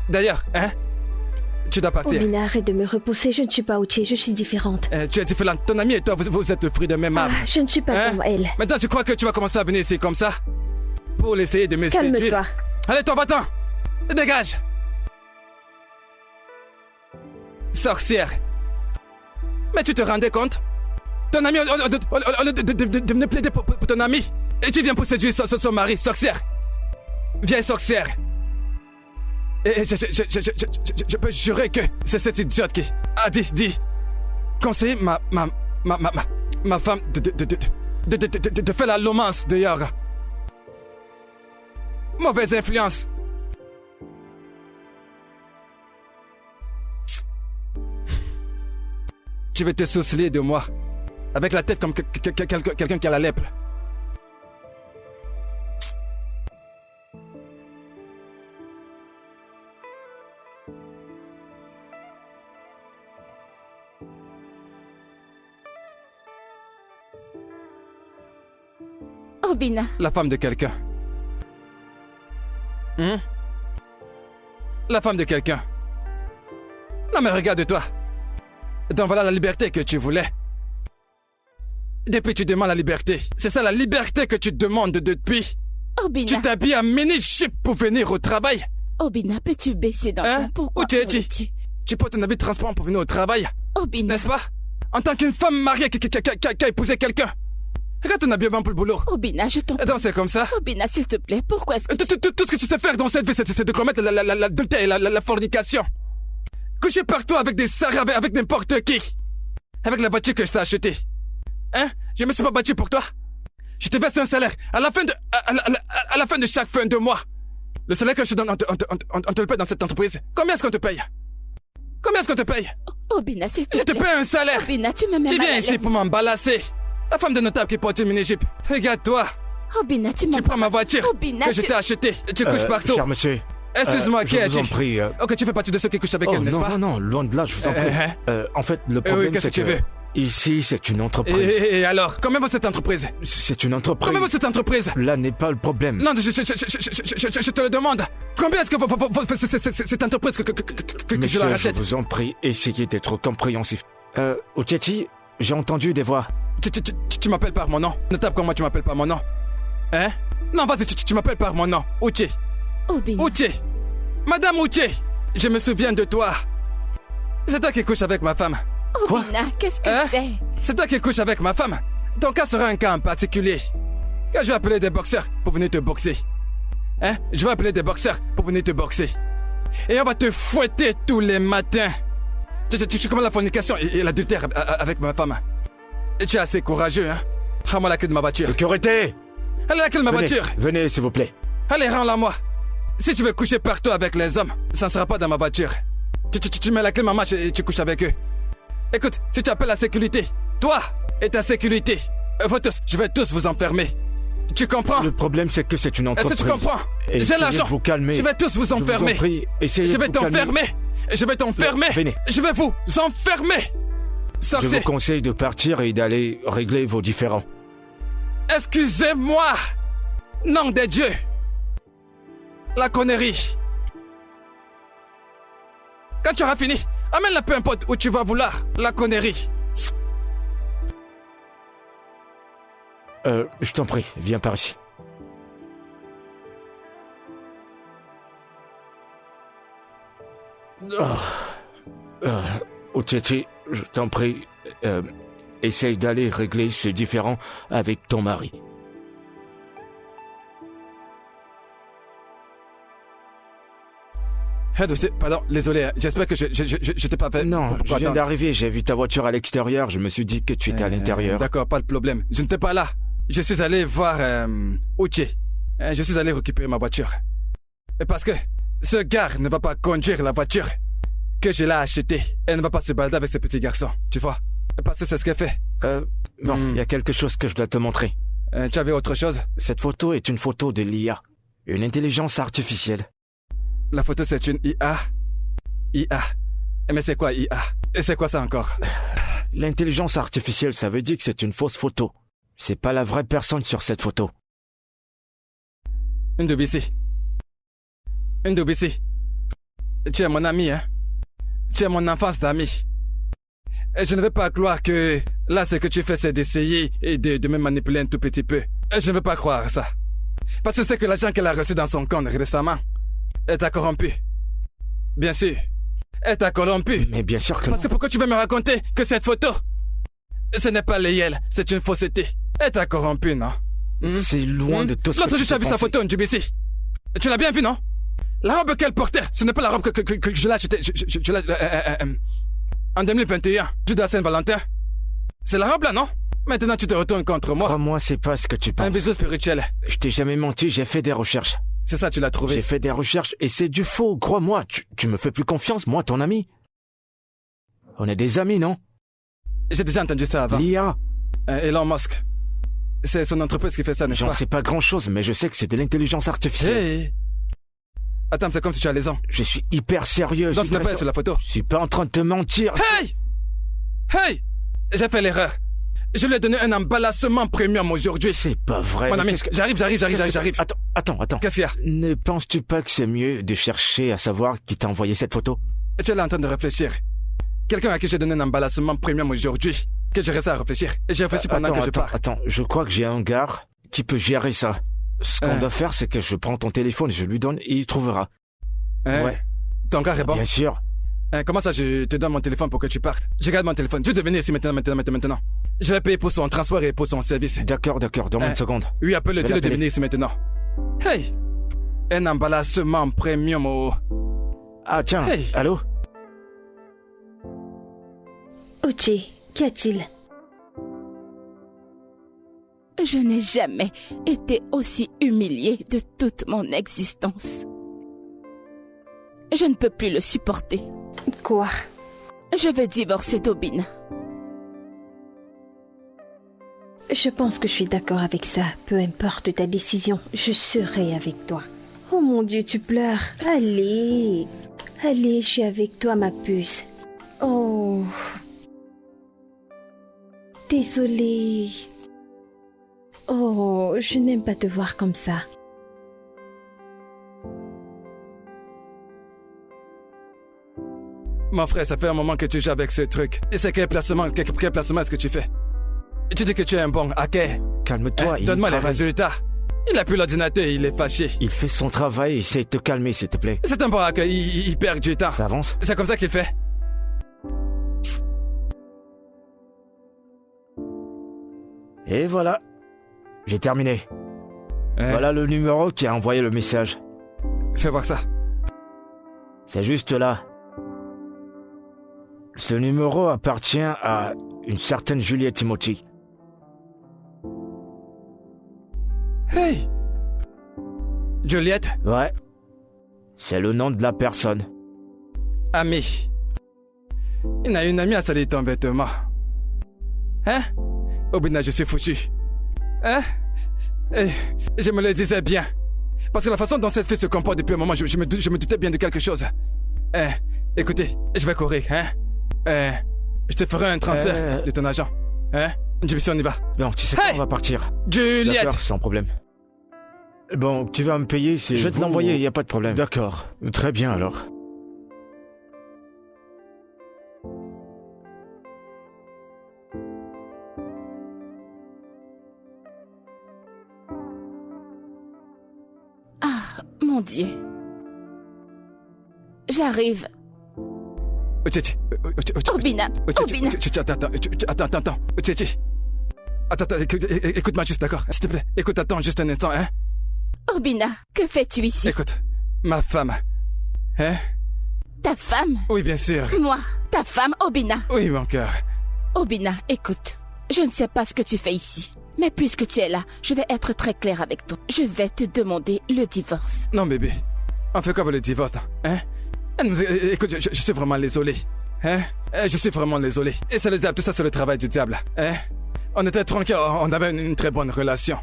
D'ailleurs, tu dois partir. Obina, arrête de me repousser. Je ne suis pas Uche, je suis différente. Tu es différente. Ton ami et toi, vous êtes le fruit de même arbre. Je ne suis pas comme elle. Maintenant, tu crois que tu vas commencer à venir ici comme ça? Pour essayer de me séduire? Calme-toi. Allez, toi, va-t'en. Dégage. Sorcière. Mais tu te rendais compte? Ton ami, au lieu de venir plaider pour ton ami, et tu viens pour séduire son mari, sorcière. Viens, sorcière. Et je peux jurer que c'est cette idiote qui a dit conseiller ma femme de faire la lomance dehors. Mauvaise influence. Tu veux te soucier de moi avec la tête comme quelqu'un qui a la lèpre. Obina. La femme de quelqu'un. La femme de quelqu'un. Non mais regarde-toi. Donc voilà la liberté que tu voulais. Depuis tu demandes la liberté. C'est ça la liberté que tu demandes depuis. Obina. Tu t'habilles en mini-jupe pour venir au travail. Obina, peux-tu baisser dans ton... Pourquoi tu portes un habit transparent pour venir au travail. Obina. N'est-ce pas? En tant qu'une femme mariée qui a épousé quelqu'un. Regarde ton habillement pour le boulot. Obina, je t'en prie. Donc c'est comme ça. Obina, s'il te plaît, pourquoi est-ce que tout ce que tu sais faire dans cette vie, c'est de commettre l'adultère et la fornication. Coucher partout avec des sarres, avec n'importe qui. Avec la voiture que je t'ai achetée. Je me suis pas battu pour toi. Je te verse un salaire à la fin de chaque fin de mois. Le salaire que je te donne, on te le paye dans cette entreprise. Combien est-ce qu'on te paye? Combien est-ce qu'on te paye? Obina, s'il te plaît. Je te paye un salaire. Obina, tu me mets Tu mal à viens l'aise. ici pour m'embalasser. La femme de notable qui porte une mini-jupe. Regarde-toi. Obina, tu prends ma voiture Obina, que je t'ai achetée. Tu couches partout. Cher monsieur. Excuse-moi, qui je as-tu? vous en prie. Ok, tu fais partie de ceux qui couchent avec elle, n'est-ce pas? Non, loin de là, je vous en prie. En fait, le problème, qu'est-ce c'est que tu veux? Ici, c'est une entreprise. Et alors, combien vaut cette entreprise? C'est une entreprise. Combien vaut cette entreprise? Là n'est pas le problème. Non, je te le demande. Combien est-ce que cette entreprise que je Monsieur, la je rachète? vous en prie, essayez d'être compréhensif. Uchechi, j'ai entendu des voix. Tu m'appelles par mon nom. Ne tape comme moi, tu m'appelles par mon nom. Hein? Non, vas-y, tu m'appelles par mon nom. Uche. Obina. Uche. Madame Uche. Je me souviens de toi. C'est toi qui couches avec ma femme. Quoi? Obina, qu'est-ce que Hein? c'est? C'est toi qui couches avec ma femme. Ton cas sera un cas en particulier. Quand je vais appeler des boxeurs pour venir te boxer. Hein? Je vais appeler des boxeurs pour venir te boxer. Et on va te fouetter tous les matins. Tu commences la fornication et l'adultère avec ma femme. Et tu es assez courageux, hein? Rends-moi la clé de ma voiture. Sécurité! Allez, la clé de ma Venez, voiture. venez, s'il vous plaît. Allez, rends-la moi. Si tu veux coucher partout avec les hommes, ça ne sera pas dans ma voiture. Tu mets la clé de ma marche et tu couches avec eux. Écoute, si tu appelles la sécurité, toi et ta sécurité, vous tous, je vais tous vous enfermer. Tu comprends? Le problème, c'est que c'est une Est-ce entreprise. que tu comprends? Essayez J'ai l'argent. de vous calmer. Je vais tous vous Je vous en enfermer. prie, essayez Je de vais vous calmer. t'enfermer. Je vais t'enfermer. Venez. Je vais vous enfermer. Je Sorcier. vous conseille de partir et d'aller régler vos différends. Excusez-moi. Nom de Dieu. La connerie. Quand tu auras fini, amène-la peu importe où tu vas vouloir. La connerie. Je t'en prie, viens par ici. Uchechi, je t'en prie, essaye d'aller régler ces différends avec ton mari. Pardon, désolé, hein. J'espère que je t'ai pas fait... Non, je viens Attends. d'arriver, j'ai vu ta voiture à l'extérieur, je me suis dit que tu étais à l'intérieur. D'accord, pas de problème. Je n'étais pas là. Je suis allé voir Uche. Je suis allé récupérer ma voiture. Et parce que ce gars ne va pas conduire la voiture que je l'ai achetée. Elle ne va pas se balader avec ces petits garçons, tu vois. Parce que c'est ce qu'elle fait. Non, il y a quelque chose que je dois te montrer. Tu avais autre chose? Cette photo est une photo de l'IA, une intelligence artificielle. La photo, c'est une IA. IA. Mais c'est quoi IA? Et c'est quoi ça encore? L'intelligence artificielle, ça veut dire que c'est une fausse photo. C'est pas la vraie personne sur cette photo. Une WC. Une WC. Tu es mon ami, hein? Tu es mon enfance d'ami. Et je ne vais pas croire que là, ce que tu fais, c'est d'essayer et de me manipuler un tout petit peu. Et je ne veux pas croire ça. Parce que c'est que l'argent qu'elle a reçu dans son compte récemment, elle t'a corrompu. Bien sûr. Elle t'a corrompu. Mais bien sûr que Parce que pourquoi tu veux me raconter que cette photo, ce n'est pas Léel, c'est une fausseté. Elle t'a corrompu, non? c'est loin de tout ce que L'autre jour, tu as vu sa pensais. photo, NJBC. Tu l'as bien vu, non? La robe qu'elle portait, ce n'est pas la robe que je l'ai achetée. Je l'ai... en 2021, du de la Saint-Valentin. C'est la robe là, non? Maintenant, tu te retournes contre moi. Crois-moi, c'est pas ce que tu Un penses. bisou spirituel. Je t'ai jamais menti, j'ai fait des recherches. C'est ça, tu l'as J'ai trouvé. fait des recherches et c'est du faux, crois-moi. Tu me fais plus confiance, moi, ton ami. On est des amis, non? J'ai déjà entendu ça avant. L'IA, Elon Musk. C'est son entreprise qui fait ça, n'est-ce j'en pas? sais pas grand-chose, mais je sais que c'est de l'intelligence artificielle. Hey. Attends, c'est comme si tu as les ans. Je suis hyper sérieux. Donc, je ce suis n'est très pas sur la photo. Je suis pas en train de te mentir. Hey! Hey! J'ai fait l'erreur. Je lui ai donné un emballissement premium aujourd'hui. C'est pas vrai. Mon mais ami, qu'est-ce que- j'arrive. qu'est-ce que- Attends. Qu'est-ce qu'il y a? Ne penses-tu pas que c'est mieux de chercher à savoir qui t'a envoyé cette photo? Tu es là en train de réfléchir. Quelqu'un à qui j'ai donné un emballissement premium aujourd'hui, que je reste à réfléchir. Et j'ai réfléchi pendant que je pars. Attends, je crois que j'ai un gars qui peut gérer ça. Ce qu'on doit faire, c'est que je prends ton téléphone, je lui donne et il trouvera. Hein? Ouais. Ton gars est bon? Bien sûr. Hein, comment ça, je te donne mon téléphone pour que tu partes? Je garde mon téléphone. Je vais venir ici maintenant. Je vais payer pour son transport et pour son service. D'accord, donne-moi une seconde. Oui, appelle le Je vais deal de l'appeler. venir ici maintenant. Hey! Un emballissement premium au... Ah tiens, Hey. allô? Uche, qu'y a-t-il? Je n'ai jamais été aussi humiliée de toute mon existence. Je ne peux plus le supporter. Quoi? Je vais divorcer d'Obina. Je pense que je suis d'accord avec ça. Peu importe ta décision, je serai avec toi. Oh mon Dieu, tu pleures. Allez, je suis avec toi, ma puce. Oh. Désolée. Oh, je n'aime pas te voir comme ça. Mon frère, ça fait un moment que tu joues avec ce truc. Et c'est quel placement est-ce que tu fais? Tu dis que tu es un bon hacker. Calme-toi. Donne-moi les résultats. Il a plus l'ordinateur et il est fâché. Il fait son travail. Essaye de te calmer, s'il te plaît. C'est un bon hacker, il perd du temps. Ça avance? C'est comme ça qu'il fait. Et voilà. J'ai terminé. Hein? Voilà le numéro qui a envoyé le message. Fais voir ça. C'est juste là. Ce numéro appartient à une certaine Juliette Timothy. Hey! Juliette? Ouais. C'est le nom de la personne. Ami. Il a une amie à salir ton bêtement. Hein? Obina, je suis foutu. Hein? Et je me le disais bien. Parce que la façon dont cette fille se comporte depuis un moment, je me doutais bien de quelque chose. Écoutez, je vais courir, hein? Je te ferai un transfert de ton agent. Hein? On y va. Non, tu sais quoi, on va partir. Juliette! D'accord, sans problème. Bon, tu vas me payer, c'est... Je vais te l'envoyer, il n'y a pas de problème. D'accord. Très bien, alors. Ah, mon Dieu. J'arrive. Obina, Obina. Attends. Attends, écoute-moi juste, d'accord? S'il te plaît, attends juste un instant, hein? Obina, que fais-tu ici? Écoute, ma femme. Hein? Ta femme? Oui, bien sûr. Moi, ta femme, Obina. Oui, mon cœur. Obina, écoute. Je ne sais pas ce que tu fais ici. Mais puisque tu es là, je vais être très clair avec toi. Je vais te demander le divorce. Non, bébé. On fait quoi avec le divorce, hein? Écoute, je suis vraiment désolé. Hein? Je suis vraiment désolé. Et c'est le diable, tout ça c'est le travail du diable. Hein? On était tranquille, on avait une très bonne relation.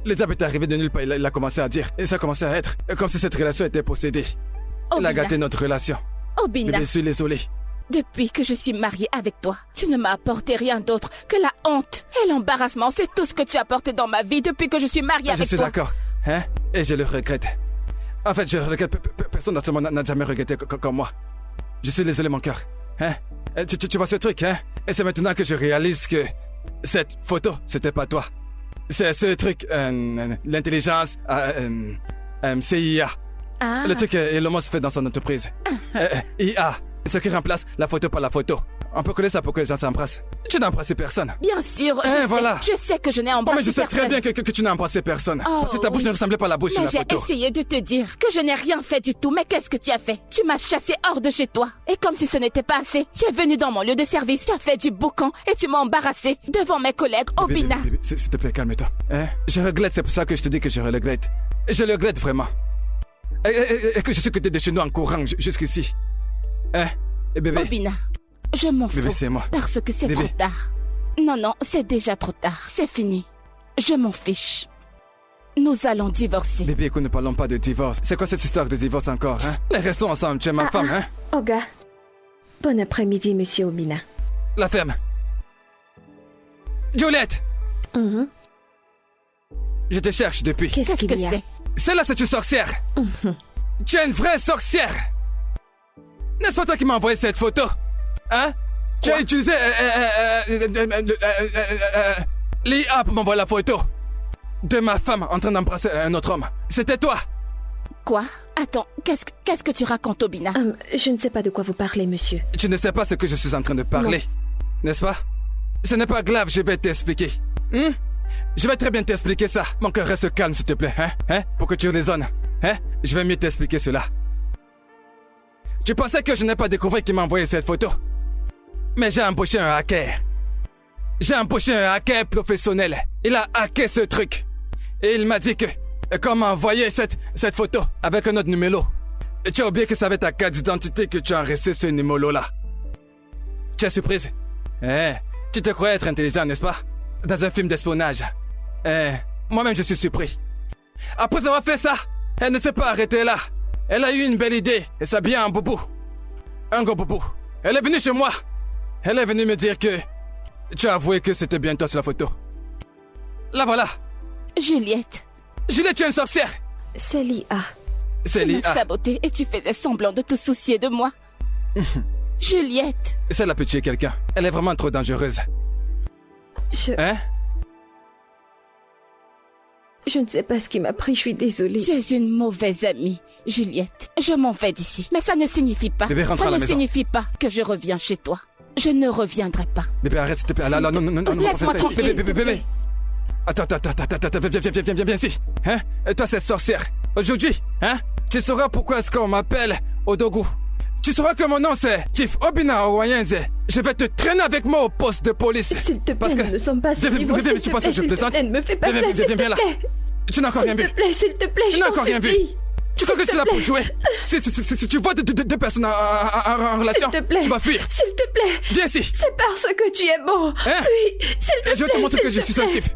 Le diable est arrivé de nulle part, il a commencé à dire. Et ça a commencé à être comme si cette relation était possédée. Il a gâté notre relation. Obina. Bébé, je suis désolé. Depuis que je suis mariée avec toi, tu ne m'as apporté rien d'autre que la honte et l'embarrassement. C'est tout ce que tu as apporté dans ma vie depuis que je suis mariée avec toi. Je suis d'accord. Hein? Et je le regrette. En fait, je regrette. Personne dans ce monde n'a jamais regretté comme moi. Je suis désolé, mon cœur. Hein? Tu vois ce truc, hein? Et c'est maintenant que je réalise que cette photo, c'était pas toi. C'est ce truc, l'intelligence, CIA. Ah. Le truc Elon Musk fait dans son entreprise. IA. Ce qui remplace la photo par la photo. On peut coller ça pour que les gens s'embrassent. Tu n'as embrassé personne. Bien sûr, voilà. Je sais que je n'ai embrassé mais je sais personne. très bien que tu n'as embrassé personne. Parce que ta bouche oui. ne ressemblait pas à la bouche sur la photo. J'ai essayé de te dire que je n'ai rien fait du tout, mais qu'est-ce que tu as fait? Tu m'as chassé hors de chez toi. Et comme si ce n'était pas assez, tu es venu dans mon lieu de service, tu as fait du boucan et tu m'as embarrassé devant mes collègues, Obina. Bébé, s'il te plaît, calme-toi. Hein? Je regrette, c'est pour ça que je te dis que je regrette. Je le regrette vraiment. Et que je suis côté de chez nous en courant jusqu'ici. Hein? Et bébé. Obina, je m'en fous. Bébé, c'est moi. Parce que c'est trop tard. Non, c'est déjà trop tard. C'est fini. Je m'en fiche. Nous allons divorcer. Bébé, écoute, ne parlons pas de divorce. C'est quoi cette histoire de divorce encore, hein? Les restons ensemble, tu es ma femme, hein? Oga. Bon après-midi, monsieur Obina. La ferme. Juliette! Je te cherche depuis. Qu'est-ce qu'il y a? Celle-là, c'est une sorcière. Tu es une vraie sorcière. N'est-ce pas toi qui m'as envoyé cette photo? Hein? Tu as utilisé l'IA pour m'envoyer la photo de ma femme en train d'embrasser un autre homme. C'était toi. Quoi? Attends, qu'est-ce que tu racontes, Obina? Je ne sais pas de quoi vous parlez, monsieur. Tu ne sais pas ce que je suis en train de parler, n'est-ce pas? Ce n'est pas grave, je vais t'expliquer. Je vais très bien t'expliquer ça. Mon cœur, reste calme, s'il te plaît, hein? Pour que tu raisonnes. Hein? Je vais mieux t'expliquer cela. Tu pensais que je n'ai pas découvert qui m'a envoyé cette photo? Mais j'ai embauché un hacker. J'ai embauché un hacker professionnel. Il a hacké ce truc. Et il m'a dit que... Quand m'a envoyé cette photo avec un autre numéro. Et tu as oublié que ça avait ta carte d'identité que tu as resté ce numéro-là. Tu es surprise? Tu te croyais être intelligent, n'est-ce pas? Dans un film d'espionnage. Moi-même, je suis surpris. Après avoir fait ça, elle ne s'est pas arrêtée là. Elle a eu une belle idée et ça vient un boubou. Un gros boubou. Elle est venue chez moi. Elle est venue me dire que... Tu as avoué que c'était bien toi sur la photo. La voilà. Juliette. Juliette, tu es une sorcière. C'est l'IA. C'est Tu m'as l'IA. saboté et tu faisais semblant de te soucier de moi. Juliette. Celle-là peut tuer quelqu'un. Elle est vraiment trop dangereuse. Hein? Je ne sais pas ce qui m'a pris, je suis désolée. Tu es une mauvaise amie, Juliette. Je m'en vais d'ici. Mais ça ne signifie pas. Bébé, rentre à la maison. Ça ne signifie pas que je reviens chez toi. Je ne reviendrai pas. Bébé, arrête s'il te plaît. Non, Laisse-moi tranquille. Bébé. Attends, viens ici. Hein? Et toi, cette sorcière. Aujourd'hui, hein? Tu sauras pourquoi est-ce qu'on m'appelle Odogu. Tu sauras que mon nom c'est Chief Obina Owayenze. Je vais te traîner avec moi au poste de police. S'il te plaît, ne me sens pas sur niveau. Viens, tu penses que je plaisante? Ne me fais pas ça, s'il te plaît. Tu n'as encore rien vu. S'il te plaît, tu n'as encore rien vu. Tu crois que c'est là pour jouer? Si tu vois deux personnes en relation, tu vas fuir. S'il te plaît. Viens ici. C'est parce que tu es beau. Hein? Oui, s'il te plaît. Je vais te montrer que je suis un Chief.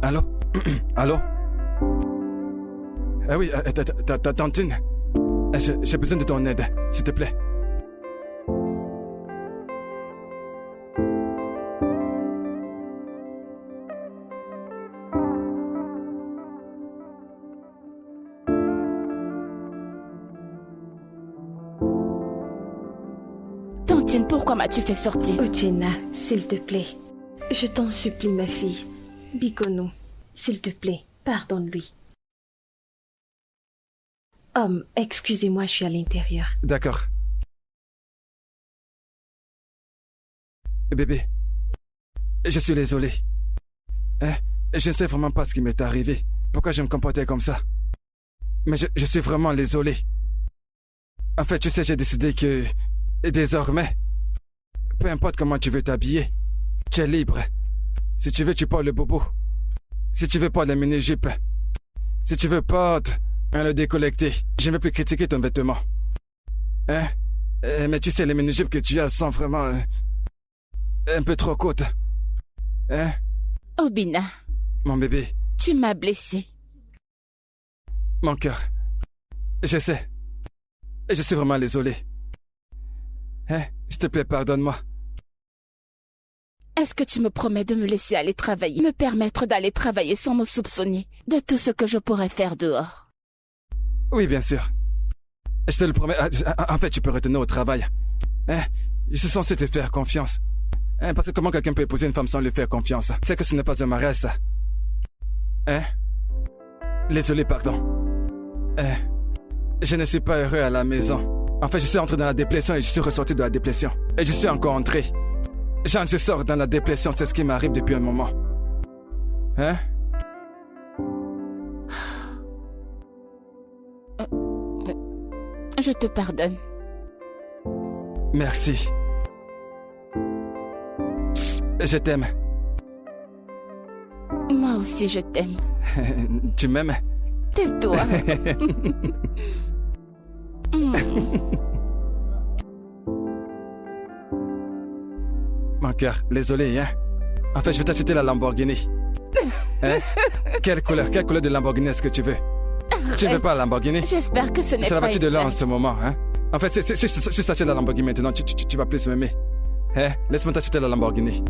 Allô? Allô? Ah oui, ta tantine. J'ai besoin de ton aide, s'il te plaît. Tantine, pourquoi m'as-tu fait sortir? Uchenna, s'il te plaît. Je t'en supplie, ma fille. Bikono, s'il te plaît, pardonne-lui. Excusez-moi, je suis à l'intérieur. D'accord. Bébé, je suis désolé. Je ne sais vraiment pas ce qui m'est arrivé. Pourquoi je me comportais comme ça. Mais je suis vraiment désolé. En fait, tu sais, j'ai décidé que... désormais, peu importe comment tu veux t'habiller, tu es libre. Si tu veux, tu portes le bobo. Si tu veux, porte la mini-jupe. Si tu veux, porte le décollecté. Je ne veux plus critiquer ton vêtement. Mais tu sais, les mini-jupes que tu as sont vraiment... un peu trop courtes. Obina. Mon bébé. Tu m'as blessé. Mon cœur. Je sais. Je suis vraiment désolé. S'il te plaît, pardonne-moi. Est-ce que tu me promets de me laisser aller travailler, me permettre d'aller travailler sans me soupçonner de tout ce que je pourrais faire dehors? Oui, bien sûr. Je te le promets. En fait, tu peux retourner au travail. Je suis censé te faire confiance. Parce que comment quelqu'un peut épouser une femme sans lui faire confiance? C'est que ce n'est pas un mariage, ça. Désolé, pardon. Je ne suis pas heureux à la maison. En fait, je suis entré dans la dépression et je suis ressorti de la dépression. Et je suis encore entré. Je sors dans la dépression, c'est ce qui m'arrive depuis un moment. Je te pardonne. Merci. Je t'aime. Moi aussi, je t'aime. Tu m'aimes? Tais-toi. Mon cœur, désolé, hein. En fait, je vais t'acheter la Lamborghini. Hein? Quelle couleur de Lamborghini est-ce que tu veux? Tu ne veux pas la Lamborghini? J'espère que ce n'est pas C'est la voiture de l'an en une ce moment, hein. En fait, si je t'achète la Lamborghini maintenant, tu vas plus m'aimer. Hein? Laisse-moi t'acheter la Lamborghini.